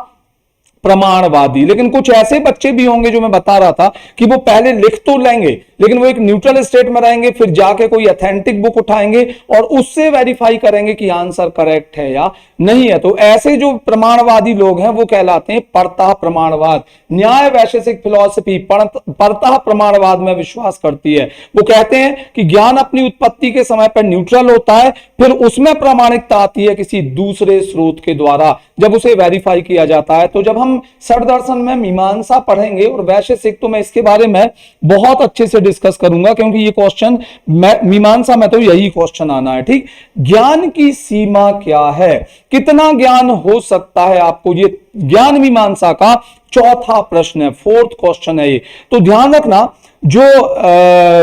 प्रमाणवादी। लेकिन कुछ ऐसे बच्चे भी होंगे जो मैं बता रहा था कि वो पहले लिख तो लेंगे लेकिन वो एक न्यूट्रल स्टेट में रहेंगे, फिर जाके कोई अथेंटिक बुक उठाएंगे और उससे वेरीफाई करेंगे कि आंसर करेक्ट है या नहीं है। तो ऐसे जो प्रमाणवादी लोग हैं वो कहलाते हैं परतः प्रमाणवाद। न्याय वैशेषिक फिलॉसफी परतः प्रमाणवाद में विश्वास करती है। वो कहते हैं कि ज्ञान अपनी उत्पत्ति के समय पर न्यूट्रल होता है, फिर उसमें प्रामाणिकता आती है किसी दूसरे स्रोत के द्वारा जब उसे वेरीफाई किया जाता है। तो जब हम षड दर्शन में मीमांसा पढ़ेंगे और वैशेषिक, तो मैं इसके बारे में बहुत अच्छे से डिस्कस करूंगा, क्योंकि ये क्वेश्चन मीमांसा में तो यही क्वेश्चन आना है। ठीक, ज्ञान की सीमा क्या है, कितना ज्ञान हो सकता है आपको, ये ज्ञान मीमांसा का चौथा प्रश्न है, फोर्थ क्वेश्चन है ये। तो ध्यान रखना, जो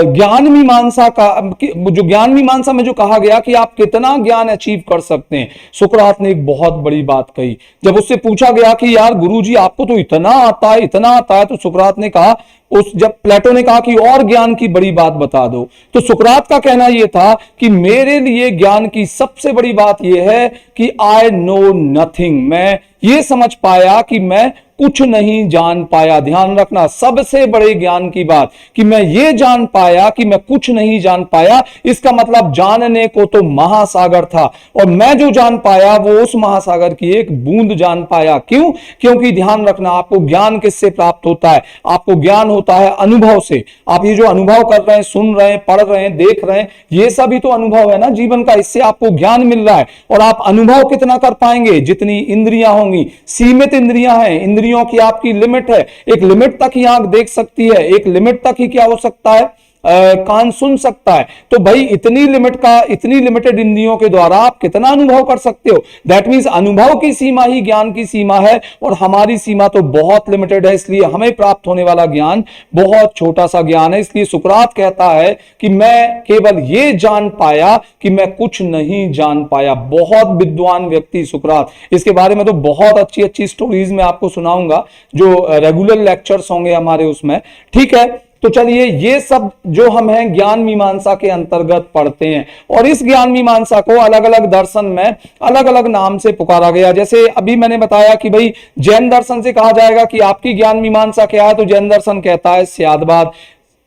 ज्ञान मीमांसा का, जो ज्ञान मीमांसा में जो कहा गया कि आप कितना ज्ञान अचीव कर सकते हैं, सुकरात ने एक बहुत बड़ी बात कही। जब उससे पूछा गया कि यार गुरुजी आपको तो इतना आता है, इतना आता है, तो सुकरात ने कहा, जब प्लेटो ने कहा कि और ज्ञान की बड़ी बात बता दो, तो सुकरात का कहना यह था कि मेरे लिए ज्ञान की सबसे बड़ी बात यह है कि आई नो नथिंग, मैं ये समझ पाया कि मैं कुछ नहीं जान पाया। ध्यान रखना, सबसे बड़े ज्ञान की बात कि मैं ये जान पाया कि मैं कुछ नहीं जान पाया, इसका मतलब जानने को तो महासागर था और मैं जो जान पाया वो उस महासागर की एक बूंद जान पाया। क्यों? क्योंकि ध्यान रखना, आपको ज्ञान किससे प्राप्त होता है? आपको ज्ञान होता है अनुभव से। आप ये जो अनुभव कर रहे हैं, सुन रहे हैं, पढ़ रहे हैं, देख रहे हैं, ये सभी तो अनुभव है ना जीवन का, इससे आपको ज्ञान मिल रहा है। और आप अनुभव कितना कर पाएंगे? जितनी इंद्रियां होंगी, सीमित इंद्रियां हैं, इंद्रियों की आपकी लिमिट है। एक लिमिट तक ही आंख देख सकती है, एक लिमिट तक ही क्या हो सकता है, कान सुन सकता है। तो भाई इतनी लिमिट का, इतनी लिमिटेड इंद्रियों के द्वारा आप कितना अनुभव कर सकते हो? दैट मींस अनुभव की सीमा ही ज्ञान की सीमा है और हमारी सीमा तो बहुत लिमिटेड है, इसलिए हमें प्राप्त होने वाला ज्ञान बहुत छोटा सा ज्ञान है। इसलिए सुकरात कहता है कि मैं केवल ये जान पाया कि मैं कुछ नहीं जान पाया। बहुत विद्वान व्यक्ति सुकरात, इसके बारे में तो बहुत अच्छी अच्छी स्टोरीज मैं आपको सुनाऊंगा जो रेगुलर लेक्चर्स होंगे हमारे उसमें। ठीक है, तो चलिए, ये सब जो हम हैं ज्ञान मीमांसा के अंतर्गत पढ़ते हैं और इस ज्ञान मीमांसा को अलग अलग दर्शन में अलग अलग नाम से पुकारा गया। जैसे अभी मैंने बताया कि भाई जैन दर्शन से कहा जाएगा कि आपकी ज्ञान मीमांसा क्या है, तो जैन दर्शन कहता है स्यादवाद।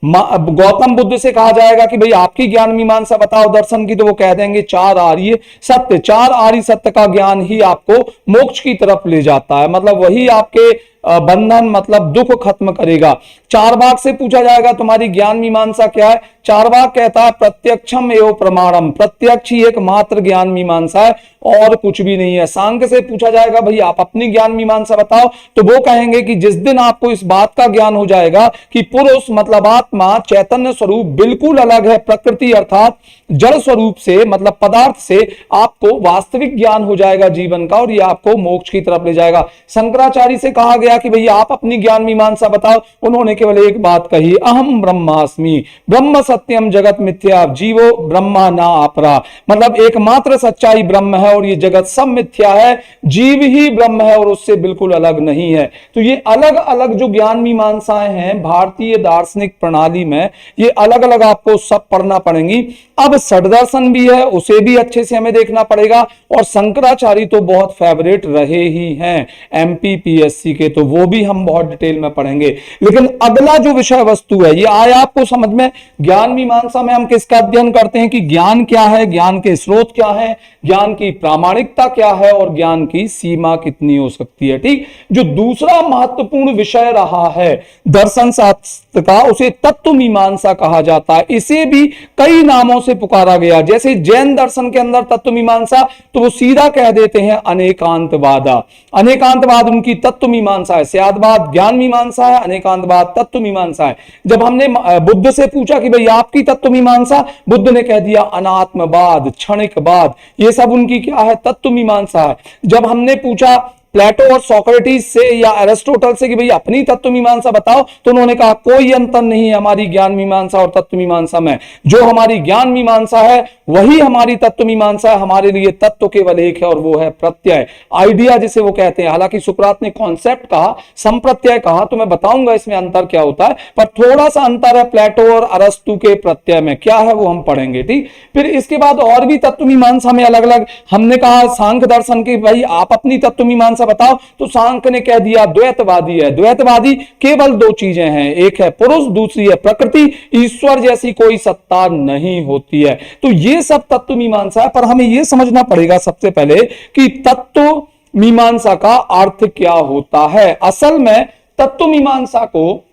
गौतम बुद्ध से कहा जाएगा कि भाई आपकी ज्ञान मीमांसा बताओ दर्शन की, तो वो कह देंगे चार आर्य सत्य। चार आर्य सत्य का ज्ञान ही आपको मोक्ष की तरफ ले जाता है, मतलब वही आपके बंधन मतलब दुख खत्म करेगा। चारवाक से पूछा जाएगा तुम्हारी ज्ञान मीमांसा क्या है? चारवाक कहता है प्रत्यक्षम एवं प्रमाणम, प्रत्यक्ष ही एकमात्र ज्ञान मीमांसा है और कुछ भी नहीं है। सांख्य से पूछा जाएगा भाई आप अपनी ज्ञान मीमांसा बताओ, तो वो कहेंगे कि जिस दिन आपको इस बात का ज्ञान हो जाएगा कि पुरुष मतलब आत्मा चैतन्य स्वरूप बिल्कुल अलग है प्रकृति अर्थात जड़ स्वरूप से, मतलब पदार्थ से, आपको वास्तविक ज्ञान हो जाएगा जीवन का और ये आपको मोक्ष की तरफ ले जाएगा। शंकराचार्य से कहा गया कि भैया आप अपनी ज्ञान मीमांसा बताओ, उन्होंने केवल एक बात कही, अहम ब्रह्मास्मि, ब्रह्म सत्यम जगत मिथ्या, जीवो ब्रह्मा ना अपरा, मतलब एकमात्र सच्चाई ब्रह्म है और ये जगत सब मिथ्या है, जीव ही ब्रह्म है और उससे बिल्कुल अलग नहीं है। तो ये अलग अलग जो ज्ञान मीमांसाएं हैं भारतीय दार्शनिक प्रणाली में, ये अलग अलग आपको सब पढ़ना पड़ेंगी। अब षड्दर्शन भी है, उसे भी अच्छे से हमें देखना पड़ेगा और शंकराचार्य तो बहुत फेवरेट रहे ही हैं एमपीपीएससी के, तो वो भी हम बहुत डिटेल में पढ़ेंगे। लेकिन अगला जो विषय वस्तु है, ये आया आपको समझ में? ज्ञान मीमांसा में हम किसका अध्ययन करते हैं कि ज्ञान क्या है, ज्ञान के स्रोत क्या है, ज्ञान की प्रामाणिकता क्या है और ज्ञान की सीमा कितनी हो सकती है। ठीक, जो दूसरा महत्वपूर्ण विषय रहा है दर्शन शास्त्र का, उसे तत्व मीमांसा कहा जाता है। इसे भी कई नामों से पुकारा गया। जैसे जैन दर्शन के अंदर तत्व मीमांसा, तो वो सीधा कह देते हैं अनेकांतवाद। अनेकांतवाद उनकी तत्व मीमांसा है। स्यादवाद ज्ञान मीमांसा है, अनेकांतवाद तत्व मीमांसा है। जब हमने बुद्ध से पूछा कि भाई आपकी तत्व मीमांसा, बुद्ध ने कह दिया अनात्मवाद, क्षणिकवाद, ये सब उनकी क्या है? तत्व मीमांसा है। जब हमने पूछा प्लेटो और सोक्रेटिस से या एरिस्टोटल से कि भाई अपनी तत्व मीमांसा बताओ, तो उन्होंने कहा कोई अंतर नहीं है हमारी ज्ञान मीमांसा और तत्व मीमांसा में। जो हमारी ज्ञान मीमांसा है वही हमारी तत्व मीमांसा है। हमारे लिए तत्व केवल एक है और वो है प्रत्यय, आइडिया जिसे वो कहते हैं। हालांकि सुकरात ने कॉन्सेप्ट कहा, संप्रत्यय कहा, तो मैं बताऊंगा इसमें अंतर क्या होता है, पर थोड़ा सा अंतर है प्लेटो और अरस्तु के प्रत्यय में। क्या है वो हम पढ़ेंगे। ठीक, फिर इसके बाद और भी तत्व मीमांसा में अलग अलग, हमने कहा सांख्य दर्शन की भाई आप अपनी तत्व मीमांसा बताओ, तो सांख्य ने कह दिया द्वैतवादी है। द्वैतवादी केवल दो चीजें हैं, एक है पुरुष, दूसरी है प्रकृति, ईश्वर जैसी कोई सत्ता नहीं होती है। तो ये सब तत्व मीमांसा है, पर हमें यह समझना पड़ेगा सबसे पहले कि तत्व मीमांसा का अर्थ क्या होता है। असल में तत्व मीमांसा को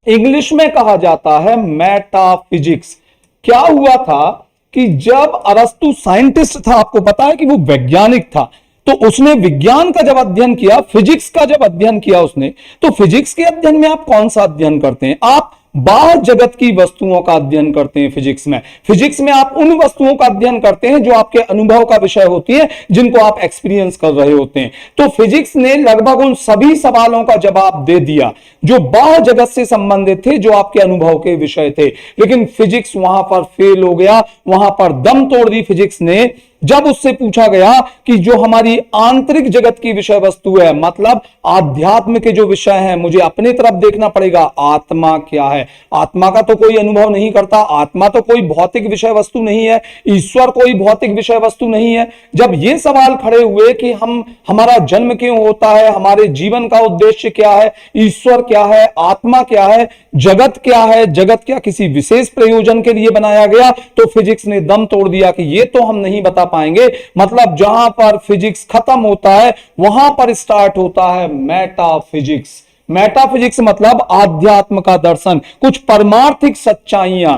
इंग्लिश में कहा जाता है मेटाफिजिक्स। क्या हुआ था कि जब अरस्तु साइंटिस्ट था, आपको पता है कि वो वैज्ञानिक था, तो उसने विज्ञान का जब अध्ययन किया, फिजिक्स का जब अध्ययन किया उसने, तो फिजिक्स के अध्ययन में आप कौन सा अध्ययन करते हैं? आप बाह्य जगत की वस्तुओं का अध्ययन करते हैं। फिजिक्स में आप उन वस्तुओं का अध्ययन करते हैं जो आपके अनुभव का विषय होती है, जिनको आप एक्सपीरियंस कर रहे होते हैं। तो फिजिक्स ने लगभग उन सभी सवालों का जवाब दे दिया जो बाह्य जगत से संबंधित थे, जो आपके अनुभव के विषय थे। लेकिन फिजिक्स वहां पर फेल हो गया, वहां पर दम तोड़ दी फिजिक्स ने जब उससे पूछा गया कि जो हमारी आंतरिक जगत की विषय वस्तु है, मतलब आध्यात्म के जो विषय हैं, मुझे अपने तरफ देखना पड़ेगा, आत्मा क्या है? आत्मा का तो कोई अनुभव नहीं करता, आत्मा तो कोई भौतिक विषय वस्तु नहीं है, ईश्वर कोई भौतिक विषय वस्तु नहीं है। जब ये सवाल खड़े हुए कि हमारा जन्म क्यों होता है, हमारे जीवन का उद्देश्य क्या है, ईश्वर क्या है, आत्मा क्या है, जगत क्या है, जगत क्या किसी विशेष प्रयोजन के लिए बनाया गया, तो फिजिक्स ने दम तोड़ दिया कि ये तो हम नहीं बता पाएंगे। मतलब जहां पर फिजिक्स खत्म होता है, वहां पर स्टार्ट होता है मेटाफिजिक्स। मेटाफिजिक्स मतलब आध्यात्म का दर्शन, कुछ परमार्थिक सच्चाइयां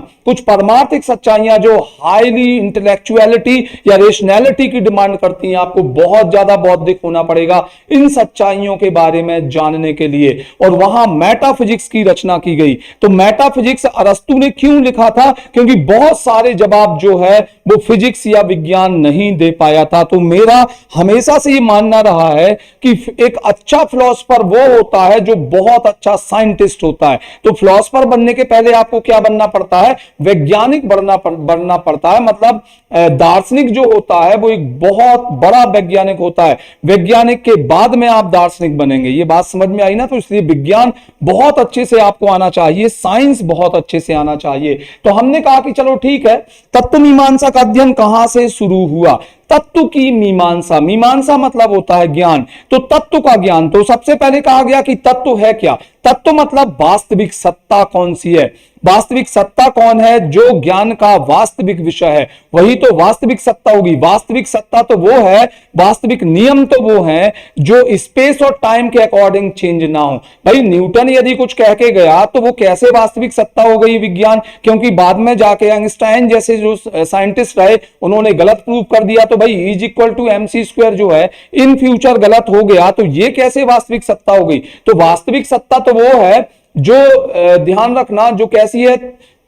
जो हाईली इंटेलेक्चुअलिटी या रेशनैलिटी की डिमांड करती हैं। आपको बहुत ज्यादा बौद्धिक होना पड़ेगा इन सच्चाइयों के बारे में जानने के लिए, और वहां मेटाफिजिक्स की रचना की गई। तो मेटाफिजिक्स अरस्तु ने क्यों लिखा था? क्योंकि बहुत सारे जवाब जो है वो फिजिक्स या विज्ञान नहीं दे पाया था। तो मेरा हमेशा से ये मानना रहा है कि एक अच्छा फिलोसफर वो होता है जो बहुत अच्छा साइंटिस्ट होता है। तो फिलोसफर बनने के पहले आपको क्या बनना पड़ता है? वैज्ञानिक बनना पड़ता है। मतलब दार्शनिक जो होता है वो एक बहुत बड़ा वैज्ञानिक होता है, वैज्ञानिक के बाद में आप दार्शनिक बनेंगे। ये बात समझ में आई ना? तो इसलिए विज्ञान बहुत अच्छे से आपको आना चाहिए, साइंस बहुत अच्छे से आना चाहिए। तो हमने कहा कि चलो ठीक है, तत्व मीमांसा का अध्ययन कहां से शुरू हुआ? तत्व की मीमांसा, मीमांसा मतलब होता है ज्ञान, तो तत्व का ज्ञान। तो सबसे पहले कहा गया कि तत्व है क्या? तत्व मतलब वास्तविक सत्ता कौन सी है, वास्तविक सत्ता कौन है जो ज्ञान का वास्तविक विषय है, वही तो वास्तविक सत्ता होगी। वास्तविक सत्ता तो वो है, वास्तविक नियम तो वो है जो स्पेस और टाइम के अकॉर्डिंग चेंज ना हो। भाई न्यूटन यदि कुछ कह के गया तो वो कैसे वास्तविक सत्ता हो गई विज्ञान? क्योंकि बाद में जाके आइंस्टाइन जैसे जो साइंटिस्ट रहे उन्होंने गलत प्रूव कर दिया, तो भाई E=mc² जो है इन फ्यूचर गलत हो गया, तो ये कैसे वास्तविक सत्ता हो गई? तो वास्तविक सत्ता तो वो है जो ध्यान रखना, जो कैसी है,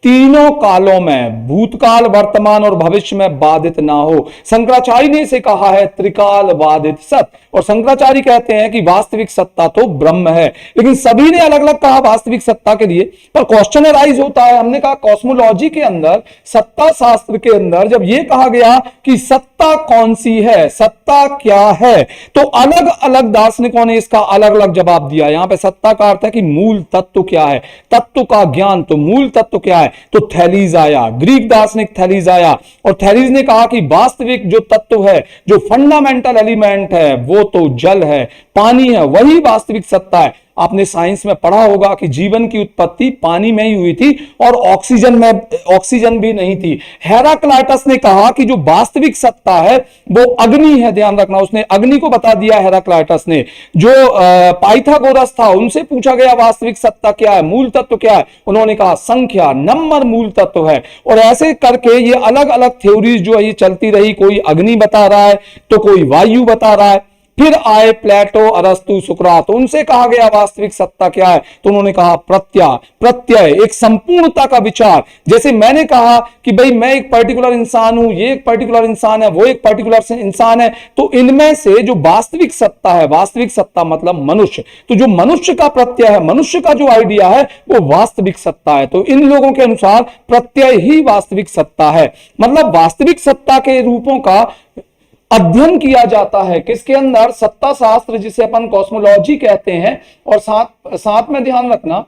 तीनों कालों में, भूतकाल, वर्तमान और भविष्य में बाधित ना हो। शंकराचार्य ने इसे कहा है त्रिकाल बाधित सत, और शंकराचार्य कहते हैं कि वास्तविक सत्ता तो ब्रह्म है। लेकिन सभी ने अलग अलग कहा वास्तविक सत्ता के लिए, पर क्वेश्चन अराइज होता है। हमने कहा कॉस्मोलॉजी के अंदर, सत्ता शास्त्र के अंदर जब यह कहा गया कि सत्ता कौन सी है, सत्ता क्या है, तो अलग अलग दार्शनिकों ने इसका अलग अलग जवाब दिया। यहां पे सत्ता का अर्थ है कि मूल तत्व क्या है, तत्व का ज्ञान, तो मूल तत्व क्या है? तो थैलीज आया, ग्रीक दार्शनिक थैलीज आया, और थैलीज ने कहा कि वास्तविक जो तत्व है, जो फंडामेंटल एलिमेंट है, वो तो जल है, पानी है, वही वास्तविक सत्ता है। आपने साइंस में पढ़ा होगा कि जीवन की उत्पत्ति पानी में ही हुई थी और ऑक्सीजन भी नहीं थी। हेराक्लाइटस ने कहा कि जो वास्तविक सत्ता है वो अग्नि है। ध्यान रखना, उसने अग्नि को बता दिया हेराक्लाइटस ने। जो पाइथागोरस था, उनसे पूछा गया वास्तविक सत्ता क्या है, मूल तत्व क्या है, उन्होंने कहा संख्या, नंबर मूल तत्व है। और ऐसे करके ये अलग अलग थ्योरीज जो है ये चलती रही। कोई अग्नि बता रहा है तो कोई वायु बता रहा है। फिर आए प्लेटो, अरस्तु, सुकरात, उनसे कहा गया वास्तविक सत्ता क्या है, तो उन्होंने कहा प्रत्यय, एक संपूर्णता का विचार। जैसे मैंने कहा कि भाई मैं एक पर्टिकुलर इंसान हूं, ये एक पर्टिकुलर इंसान है, वो एक पर्टिकुलर इंसान है, तो इनमें से जो वास्तविक सत्ता है, वास्तविक सत्ता मतलब मनुष्य, तो जो मनुष्य का प्रत्यय है, मनुष्य का जो आइडिया है वो वास्तविक सत्ता है। तो इन लोगों के अनुसार प्रत्यय ही वास्तविक सत्ता है। मतलब वास्तविक सत्ता के रूपों का अध्ययन किया जाता है किसके अंदर? सत्ता शास्त्र, जिसे अपन कॉस्मोलॉजी कहते हैं। और साथ में ध्यान रखना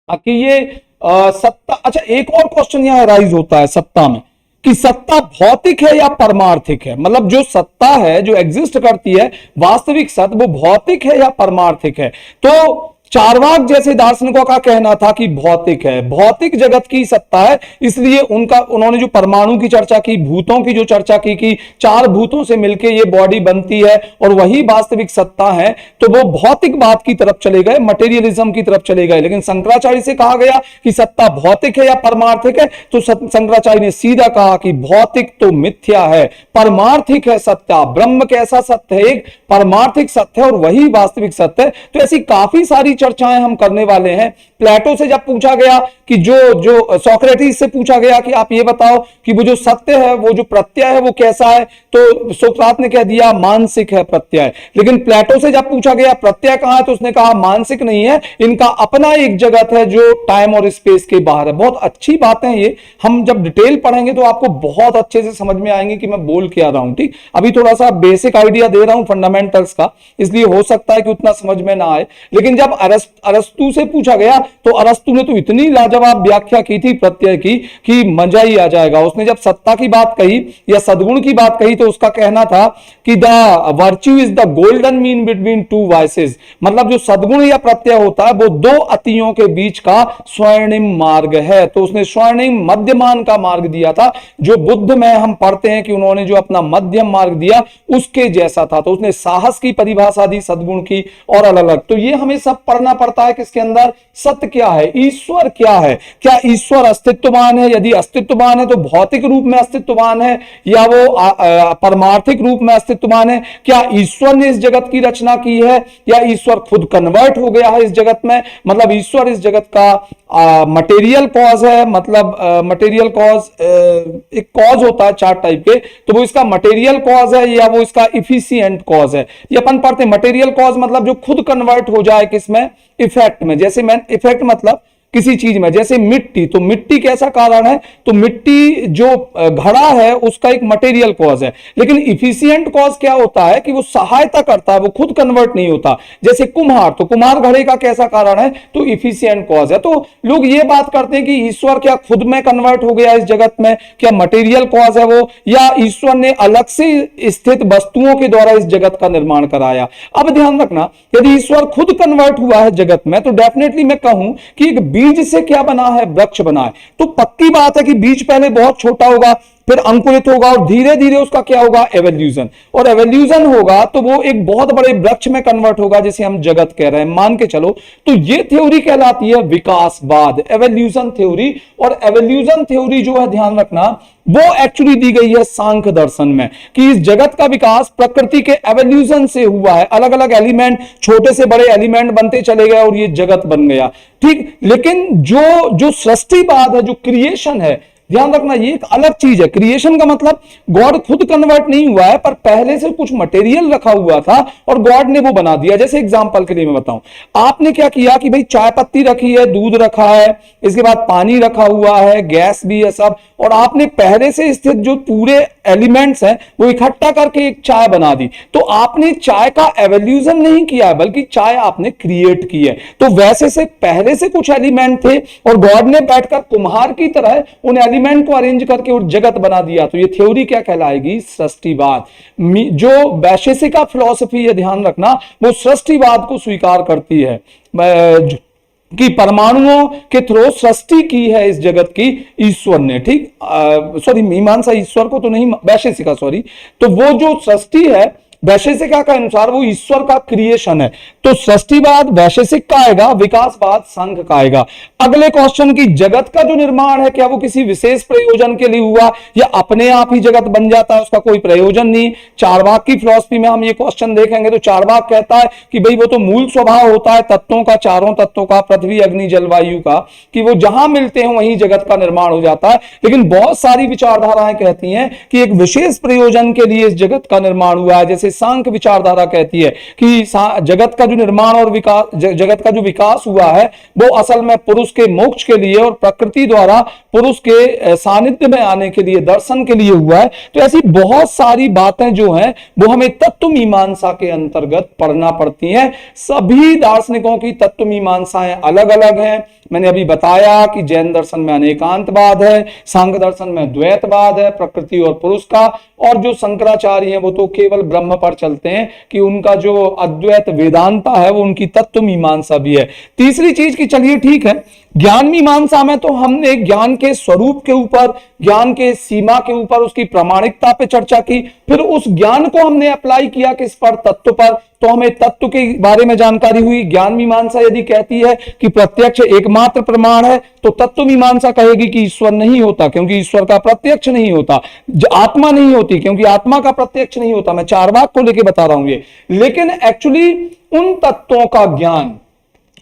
कि ये सत्ता, अच्छा एक और क्वेश्चन यहां राइज होता है सत्ता में कि सत्ता भौतिक है या परमार्थिक है, मतलब जो सत्ता है जो एग्जिस्ट करती है वास्तविक सत्य, वो भौतिक है या परमार्थिक है। तो चार्वाक जैसे दार्शनिकों का कहना था कि भौतिक है, भौतिक जगत की सत्ता है, इसलिए उन्होंने जो परमाणु की चर्चा की, भूतों की जो चर्चा की कि चार भूतों से मिलकर ये बॉडी बनती है और वही वास्तविक सत्ता है, तो वो भौतिकवाद की तरफ चले गए, मटेरियलिज्म की तरफ चले गए। लेकिन शंकराचार्य से कहा गया कि सत्ता भौतिक है या परमार्थिक है, तो शंकराचार्य ने सीधा कहा कि भौतिक तो मिथ्या है, परमार्थिक है सत्ता। ब्रह्म कैसा सत्य है? एक परमार्थिक सत्य है और वही वास्तविक सत्य है। तो ऐसी काफी सारी चर्चाएं हम करने वाले हैं। प्लेटो से जब पूछा गया कि जो सोक्रेटिस से पूछा गया कि आप ये बताओ कि वो जो सत्य है, वो जो प्रत्यय है, वो कैसा है, तो सोक्रात ने कह दिया मानसिक है प्रत्यय। लेकिन प्लेटो से जब पूछा गया प्रत्यय कहां है, तो उसने कहा मानसिक नहीं है, इनका अपना एक जगत है जो टाइम और स्पेस के बाहर है। बहुत अच्छी बातें ये, हम जब डिटेल पढ़ेंगे तो आपको बहुत अच्छे से समझ में आएंगे कि मैं बोल क्या रहा हूं। ठीक, अभी थोड़ा सा बेसिक आइडिया दे रहा हूं फंडामेंटल्स का, इसलिए हो सकता है कि उतना समझ में ना आए। लेकिन जब अरस्तु से पूछा गया तो अरस्तु ने तो इतनी लाजवाब व्याख्या की थी प्रत्यय की कि मजा ही आ जाएगा। उसने जब सत्ता की बात कही या सद्गुण की बात कही, तो उसका कहना था कि the virtue is the golden mean between two vices, मतलब जो सद्गुण या प्रत्यय होता है वो दो अतियों के बीच का स्वर्णिम मार्ग है। तो उसने स्वर्णिम मध्यमान का मार्ग दिया था, जो बुद्ध में हम पढ़ते हैं कि उन्होंने जो अपना मध्यम मार्ग दिया उसके जैसा था। तो उसने साहस की परिभाषा दी सद्गुण की और अलग अलग। तो ये हमें सब पढ़ना पड़ता है किसके अंदर, सत्य क्या है, ईश्वर क्या है, क्या ईश्वर अस्तित्ववान है, यदि अस्तित्ववान है तो भौतिक रूप में अस्तित्ववान है या वो परमार्थिक रूप में अस्तित्ववान है, क्या ईश्वर ने इस जगत की रचना की है या ईश्वर खुद कन्वर्ट हो गया है इस जगत में, मतलब ईश्वर इस जगत का मटेरियल कॉज है, मतलब मटेरियल कॉज एक कॉज होता है चार टाइप के, तो वो इसका मटेरियल कॉज है या वो इसका इफिशिएंट कॉज है। ये अपन पढ़ते हैं मटेरियल कॉज मतलब जो खुद कन्वर्ट हो जाए किसमें, इफेक्ट में। जैसे मैं इफेक्ट मतलब किसी चीज में, जैसे मिट्टी, तो मिट्टी कैसा कारण है, तो मिट्टी जो घड़ा है उसका एक मटेरियल कॉज है। लेकिन इफिशिएंट कॉज क्या होता है कि वो सहायता करता है, वो खुद कन्वर्ट नहीं होता। जैसे कुम्हार, तो कुम्हार घड़े का कैसा कारण है, तो इफिशिएंट कॉज है। तो लोग ये बात करते हैं कि ईश्वर क्या खुद में कन्वर्ट हो गया इस जगत में, क्या मटेरियल कॉज है वो, या ईश्वर ने अलग से स्थित वस्तुओं के द्वारा इस जगत का निर्माण कराया। अब ध्यान रखना, यदि ईश्वर खुद कन्वर्ट हुआ है जगत में, तो डेफिनेटली मैं कहूं कि एक बीज से क्या बना है, वृक्ष बना है। तो पक्की बात है कि बीज पहले बहुत छोटा होगा, फिर अंकुरित होगा और धीरे धीरे उसका क्या होगा, एवोल्यूशन, और एवोल्यूशन होगा तो वो एक बहुत बड़े वृक्ष में कन्वर्ट होगा जिसे हम जगत कह रहे हैं, मान के चलो। तो ये थ्योरी कहलाती है विकासवाद, एवोल्यूशन थ्योरी। और एवोल्यूशन थ्योरी जो है, ध्यान रखना, वो एक्चुअली दी गई है सांख्य दर्शन में कि इस जगत का विकास प्रकृति के एवोल्यूशन से हुआ है। अलग अलग एलिमेंट, छोटे से बड़े एलिमेंट बनते चले गए और ये जगत बन गया। ठीक, लेकिन जो सृष्टिवाद है, जो क्रिएशन है, ध्यान रखना ये एक अलग चीज है। क्रिएशन का मतलब गॉड खुद कन्वर्ट नहीं हुआ है, पर पहले से कुछ मटेरियल रखा हुआ था और गॉड ने वो बना दिया। जैसे एग्जांपल के लिए मैं बताऊं, आपने क्या किया कि भाई चाय पत्ती रखी है, दूध रखा है, इसके बाद पानी रखा हुआ है, गैस भी है सब, और आपने पहले से स्थित जो पूरे एलिमेंट्स हैं वो इकट्ठा करके एक चाय बना दी। तो आपने चाय का एवोल्यूशन नहीं किया है, बल्कि चाय आपने क्रिएट की है। तो वैसे से पहले से कुछ एलिमेंट थे और गॉड ने बैठकर कुम्हार की तरह उन एलिमेंट को अरेंज करके और जगत बना दिया। तो ये थ्योरी क्या कहलाएगी, सृष्टिवाद। जो वैशेषिक फिलॉसफी है, ध्यान रखना, वो सृष्टिवाद को स्वीकार करती है कि परमाणुओं के थ्रू सृष्टि की है इस जगत की ईश्वर ने। ठीक, सॉरी मीमांसा ईश्वर को तो नहीं, वैशेषिका, सॉरी। तो वो जो सृष्टि है वैशेषिका के अनुसार वो ईश्वर का क्रिएशन है। तो सृष्टिवाद वैशेषिक का आएगा, विकासवाद सांख्य का आएगा। अगले क्वेश्चन की, जगत का जो निर्माण है क्या वो किसी विशेष प्रयोजन के लिए हुआ या अपने आप ही जगत बन जाता है, उसका कोई प्रयोजन नहीं। चार्वाक की फिलॉसफी में हम ये क्वेश्चन देखेंगे तो चार्वाक कहता है कि भाई वो तो मूल स्वभाव होता है तत्वों का, चारों तत्वों का, पृथ्वी अग्नि जलवायु का, कि वो जहां मिलते हैं वहीं जगत का निर्माण हो जाता है। लेकिन बहुत सारी विचारधाराएं कहती हैं कि एक विशेष प्रयोजन के लिए इस जगत का निर्माण हुआ है। जैसे सांख्य विचारधारा कहती है कि जगत का जो निर्माण और विकास, जगत का जो विकास हुआ है वो असल में पुरुष के मोक्ष के लिए और प्रकृति द्वारा पुरुष के सानिध्य में आने के लिए, दर्शन के लिए हुआ है। तो ऐसी बहुत सारी बातें जो हैं वो हमें तत्व मीमांसा के अंतर्गत पढ़ना पड़ती हैं। सभी दार्शनिकों की तत्व मीमांसाएं अलग अलग हैं मैंने अभी बताया कि जैन दर्शन में अनेकांतवाद है, सांख्य दर्शन में द्वैतवाद है, प्रकृति और पुरुष का, और जो शंकराचार्य हैं वो तो केवल ब्रह्म पर चलते हैं कि उनका जो अद्वैत वेदांता है वो उनकी तत्व मीमांसा भी है। तीसरी चीज की चलिए ठीक है, ज्ञान मीमांसा में तो हमने ज्ञान के स्वरूप के ऊपर, ज्ञान के सीमा के ऊपर, उसकी प्रामाणिकता पे चर्चा की, फिर उस ज्ञान को हमने अप्लाई किया किस पर, तत्व पर, तो हमें तत्व के बारे में जानकारी हुई। ज्ञान मीमांसा यदि कहती है कि प्रत्यक्ष एकमात्र प्रमाण है, तो तत्व मीमांसा कहेगी कि ईश्वर नहीं होता क्योंकि ईश्वर का प्रत्यक्ष नहीं होता, आत्मा नहीं होती क्योंकि आत्मा का प्रत्यक्ष नहीं होता। मैं चार्वाक को लेके बता रहा हूं ये, लेकिन एक्चुअली उन तत्वों का ज्ञान,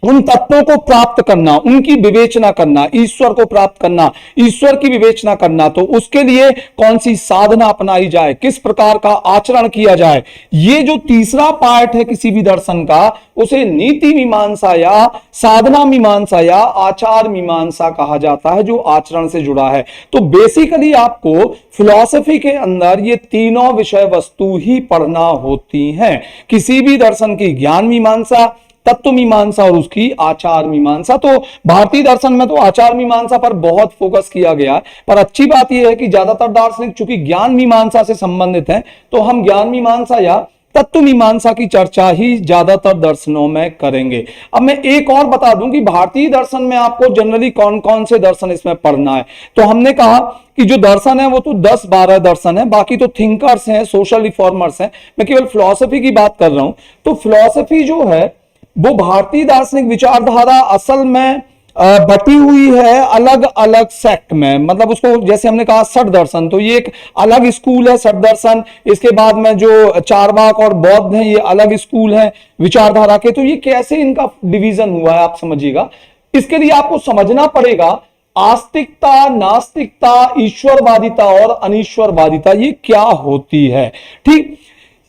उन तत्वों को प्राप्त करना, उनकी विवेचना करना, ईश्वर को प्राप्त करना, ईश्वर की विवेचना करना, तो उसके लिए कौन सी साधना अपनाई जाए, किस प्रकार का आचरण किया जाए, ये जो तीसरा पार्ट है किसी भी दर्शन का, उसे नीति मीमांसा या साधना मीमांसा या आचार मीमांसा कहा जाता है, जो आचरण से जुड़ा है। तो बेसिकली आपको फिलॉसफी के अंदर ये तीनों विषय वस्तु ही पढ़ना होती हैं, किसी भी दर्शन की ज्ञान मीमांसा, तत्व मीमांसा और उसकी आचार मीमांसा। तो भारतीय दर्शन में तो आचार मीमांसा पर बहुत फोकस किया गया है, पर अच्छी बात यह है कि ज्यादातर दार्शनिक चूंकि ज्ञान मीमांसा से संबंधित हैं, तो हम ज्ञान मीमांसा या तत्व मीमांसा की चर्चा ही ज्यादातर दर्शनों में करेंगे। अब मैं एक और बता दूं कि भारतीय दर्शन में आपको जनरली कौन कौन से दर्शन इसमें पढ़ना है। तो हमने कहा कि जो दर्शन है वो तो 10-12 दर्शन है, बाकी तो थिंकर्स हैं, सोशल रिफॉर्मर्स हैं, मैं केवल फिलॉसफी की बात कर रहा हूं। तो फिलॉसफी जो है वो भारतीय दार्शनिक विचारधारा असल में बटी हुई है अलग अलग सेक्ट में, मतलब उसको जैसे हमने कहा षट दर्शन, तो ये एक अलग स्कूल है षट दर्शन। इसके बाद में जो चार्वाक और बौद्ध हैं ये अलग स्कूल हैं विचारधारा के। तो ये कैसे इनका डिवीजन हुआ है आप समझिएगा। इसके लिए आपको समझना पड़ेगा आस्तिकता, नास्तिकता, ईश्वरवादिता और अनीश्वरवादिता ये क्या होती है। ठीक,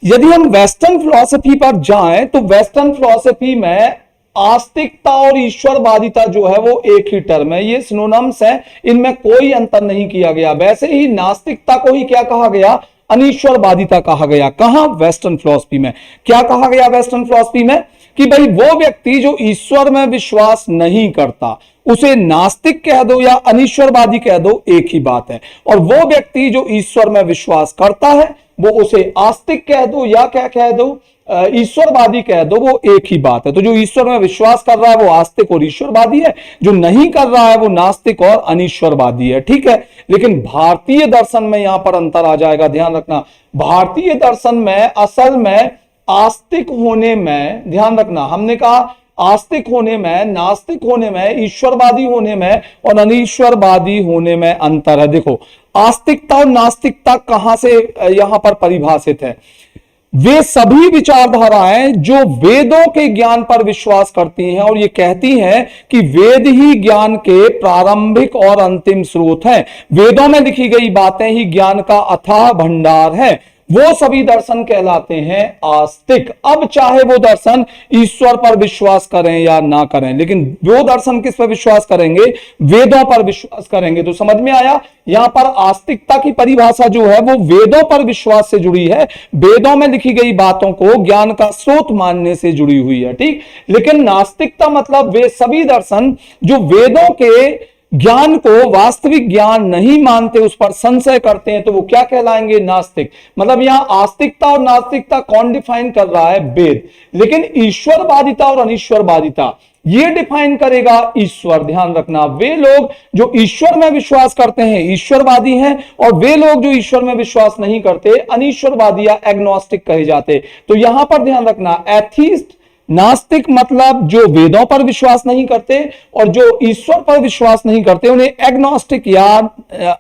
यदि हम वेस्टर्न फिलॉसफी पर जाएं तो वेस्टर्न फिलॉसफी में आस्तिकता और ईश्वरवादिता जो है वो एक ही टर्म है, ये सिनोनिम्स है, इनमें कोई अंतर नहीं किया गया। वैसे ही नास्तिकता को ही क्या कहा गया, अनीश्वरवादिता कहा गया। कहां, वेस्टर्न फिलॉसफी में। क्या कहा गया वेस्टर्न फिलॉसफी में कि भाई वो व्यक्ति जो ईश्वर में विश्वास नहीं करता उसे नास्तिक कह दो या अनीश्वरवादी कह दो, एक ही बात है। और वो व्यक्ति जो ईश्वर में विश्वास करता है वो उसे आस्तिक कह दो या क्या कह दो, ईश्वरवादी कह दो, वो एक ही बात है। तो जो ईश्वर में विश्वास कर रहा है वो आस्तिक और ईश्वरवादी है, जो नहीं कर रहा है वो नास्तिक और अनीश्वरवादी है। ठीक है, लेकिन भारतीय दर्शन में यहां पर अंतर आ जाएगा, ध्यान रखना। भारतीय दर्शन में असल में आस्तिक होने में, ध्यान रखना, हमने कहा आस्तिक होने में, नास्तिक होने में, ईश्वरवादी होने में और अनीश्वरवादी होने में अंतर है। देखो, आस्तिकता और नास्तिकता कहां से यहां पर परिभाषित है, वे सभी विचारधाराएं जो वेदों के ज्ञान पर विश्वास करती हैं और ये कहती हैं कि वेद ही ज्ञान के प्रारंभिक और अंतिम स्रोत हैं, वेदों में लिखी गई बातें ही ज्ञान का अथाह भंडार है, वो सभी दर्शन कहलाते हैं आस्तिक। अब चाहे वो दर्शन ईश्वर पर विश्वास करें या ना करें, लेकिन वो दर्शन किस पर विश्वास करेंगे, वेदों पर विश्वास करेंगे। तो समझ में आया, यहां पर आस्तिकता की परिभाषा जो है वो वेदों पर विश्वास से जुड़ी है, वेदों में लिखी गई बातों को ज्ञान का स्रोत मानने से जुड़ी हुई है। ठीक, लेकिन नास्तिकता मतलब वे सभी दर्शन जो वेदों के ज्ञान को वास्तविक ज्ञान नहीं मानते, उस पर संशय करते हैं, तो वो क्या कहलाएंगे, नास्तिक। मतलब यहां आस्तिकता और नास्तिकता कौन डिफाइन कर रहा है, वेद। लेकिन ईश्वरवादिता और अनीश्वरवादिता ये डिफाइन करेगा ईश्वर। ध्यान रखना, वे लोग जो ईश्वर में विश्वास करते हैं ईश्वरवादी हैं, और वे लोग जो ईश्वर में विश्वास नहीं करते अनीश्वरवादी या एग्नोस्टिक कहे जाते। तो यहां पर ध्यान रखना, एथीस्ट, नास्तिक मतलब जो वेदों पर विश्वास नहीं करते और जो ईश्वर पर विश्वास नहीं करते उन्हें एग्नोस्टिक या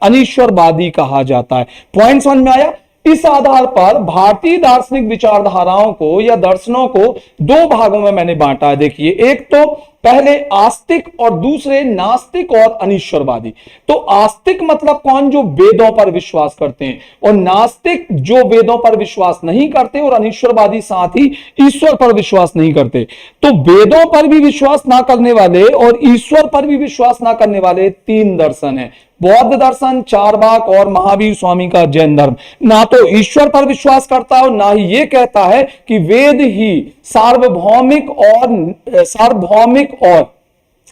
अनीश्वरवादी कहा जाता है। पॉइंट समझ में आया। इस आधार पर भारतीय दार्शनिक विचारधाराओं को या दर्शनों को दो भागों में मैंने बांटा है। देखिए, एक तो पहले आस्तिक और दूसरे नास्तिक और अनीश्वरवादी। तो आस्तिक मतलब कौन, जो वेदों पर विश्वास करते हैं, और नास्तिक जो वेदों पर विश्वास नहीं करते, और अनीश्वरवादी साथ ही ईश्वर पर विश्वास नहीं करते। तो वेदों पर भी विश्वास ना करने वाले और ईश्वर पर भी विश्वास ना करने वाले तीन दर्शन है, बौद्ध दर्शन, चार्वाक और महावीर स्वामी का जैन धर्म। ना तो ईश्वर पर विश्वास करता है और ना ही ये कहता है कि वेद ही सार्वभौमिक और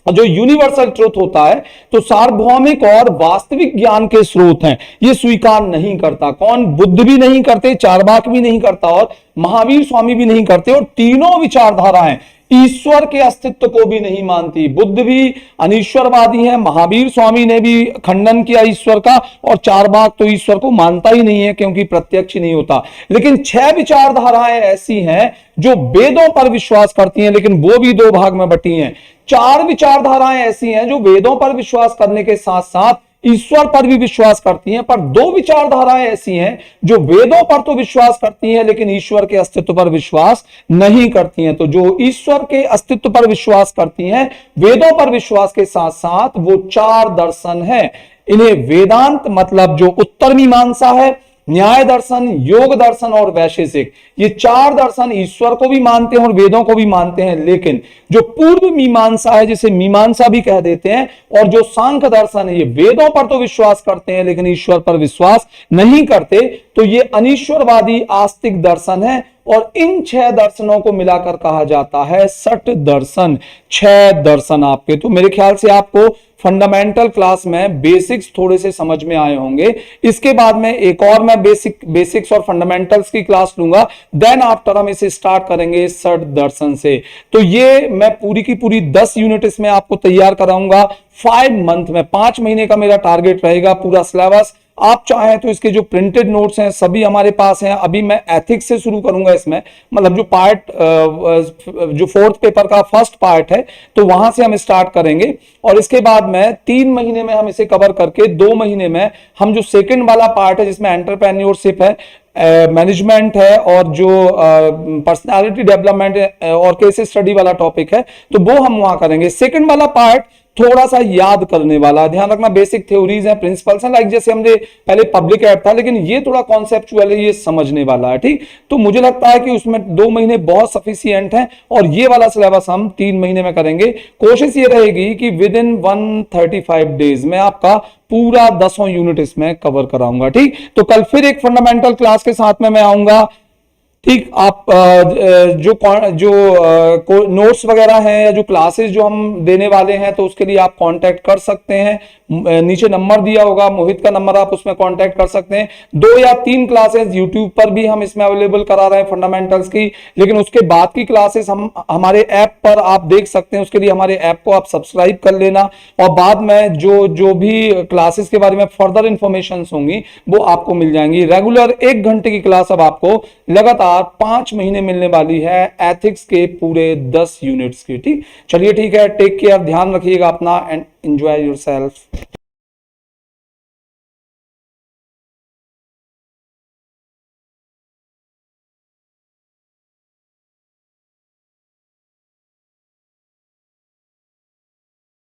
जो यूनिवर्सल ट्रुथ होता है, तो सार्वभौमिक और वास्तविक ज्ञान के स्रोत हैं, ये स्वीकार नहीं करता। कौन? बुद्ध भी नहीं करते, चारवाक भी नहीं करता और महावीर स्वामी भी नहीं करते। और तीनों विचारधाराएं ईश्वर के अस्तित्व को भी नहीं मानती। बुद्ध भी अनीश्वरवादी है, महावीर स्वामी ने भी खंडन किया ईश्वर का, और चारवाक तो ईश्वर को मानता ही नहीं है क्योंकि प्रत्यक्ष नहीं होता। लेकिन 6 विचारधाराएं ऐसी हैं जो वेदों पर विश्वास करती हैं, लेकिन वो भी 2 भाग में बटी हैं। 4 विचारधाराएं ऐसी हैं जो वेदों पर विश्वास करने के साथ साथ ईश्वर पर भी विश्वास करती हैं, पर 2 विचारधाराएं ऐसी हैं जो वेदों पर तो विश्वास करती हैं लेकिन ईश्वर के अस्तित्व पर विश्वास नहीं करती हैं। तो जो ईश्वर के अस्तित्व पर विश्वास करती हैं, वेदों पर विश्वास के साथ साथ, वो 4 दर्शन हैं। इन्हें वेदांत, मतलब जो उत्तर मीमांसा है, न्याय दर्शन, योग दर्शन और वैशेषिक, ये 4 दर्शन ईश्वर को भी मानते हैं और वेदों को भी मानते हैं। लेकिन जो पूर्व मीमांसा है, जिसे मीमांसा भी कह देते हैं, और जो सांख्य दर्शन है, ये वेदों पर तो विश्वास करते हैं लेकिन ईश्वर पर विश्वास नहीं करते। तो ये अनीश्वरवादी आस्तिक दर्शन है। और इन 6 दर्शनों को मिलाकर कहा जाता है सठ दर्शन। 6 दर्शन आपके, तो मेरे ख्याल से आपको फंडामेंटल क्लास में बेसिक्स थोड़े से समझ में आए होंगे। इसके बाद में एक और मैं बेसिक्स और फंडामेंटल्स की क्लास लूंगा, देन आफ्टर हम इसे स्टार्ट करेंगे सठ दर्शन से। तो ये मैं पूरी की पूरी 10 यूनिट इसमें आपको तैयार कराऊंगा 5 मंथ में। 5 महीने का मेरा टारगेट रहेगा पूरा सिलेबस। आप चाहें तो इसके जो प्रिंटेड नोट्स हैं सभी हमारे पास हैं। अभी मैं एथिक्स से शुरू करूंगा इसमें, मतलब जो पार्ट जो 4th पेपर का फर्स्ट पार्ट है, तो वहां से हम स्टार्ट करेंगे। और इसके बाद में 3 महीने में हम इसे कवर करके 2 महीने में हम जो सेकंड वाला पार्ट है, जिसमें एंटरप्रेन्योरशिप है, मैनेजमेंट है और जो पर्सनालिटी डेवलपमेंट और केस स्टडी वाला टॉपिक है, तो वो हम वहां करेंगे। सेकंड वाला पार्ट थोड़ा सा याद करने वाला, ध्यान रखना बेसिक थ्योरीज हैं, प्रिंसिपल्स हैं, लाइक जैसे हमने पहले पब्लिक एड था, लेकिन ये थोड़ा कॉन्सेप्चुअल है, ये समझने वाला है। ठीक, तो मुझे लगता है कि उसमें 2 महीने बहुत सफिशिएंट हैं और ये वाला सिलेबस हम 3 महीने में करेंगे। कोशिश ये रहेगी कि विद इन 135 डेज में आपका पूरा 10 यूनिट इसमें कवर कराऊंगा। ठीक, तो कल फिर एक फंडामेंटल क्लास के साथ में मैं आऊंगा। ठीक, आप जो नोट्स वगैरह हैं या जो क्लासेस जो हम देने वाले हैं, तो उसके लिए आप कांटेक्ट कर सकते हैं। नीचे नंबर दिया होगा, मोहित का नंबर, आप उसमें कांटेक्ट कर सकते हैं। 2 या 3 क्लासेस यूट्यूब पर भी हम इसमें अवेलेबल करा रहे हैं फंडामेंटल्स की, लेकिन उसके बाद की क्लासेस हम हमारे ऐप पर आप देख सकते हैं। उसके लिए हमारे ऐप को आप सब्सक्राइब कर लेना, और बाद में जो भी क्लासेस के बारे में फर्दर इंफॉर्मेशन होंगी वो आपको मिल जाएंगी। रेगुलर 1 घंटे की क्लास अब आपको लगातार 5 महीने मिलने वाली है एथिक्स के पूरे 10 यूनिट्स की। ठीक, चलिए ठीक है, टेक केयर, ध्यान रखिएगा अपना एंड एंजॉय योरसेल्फ।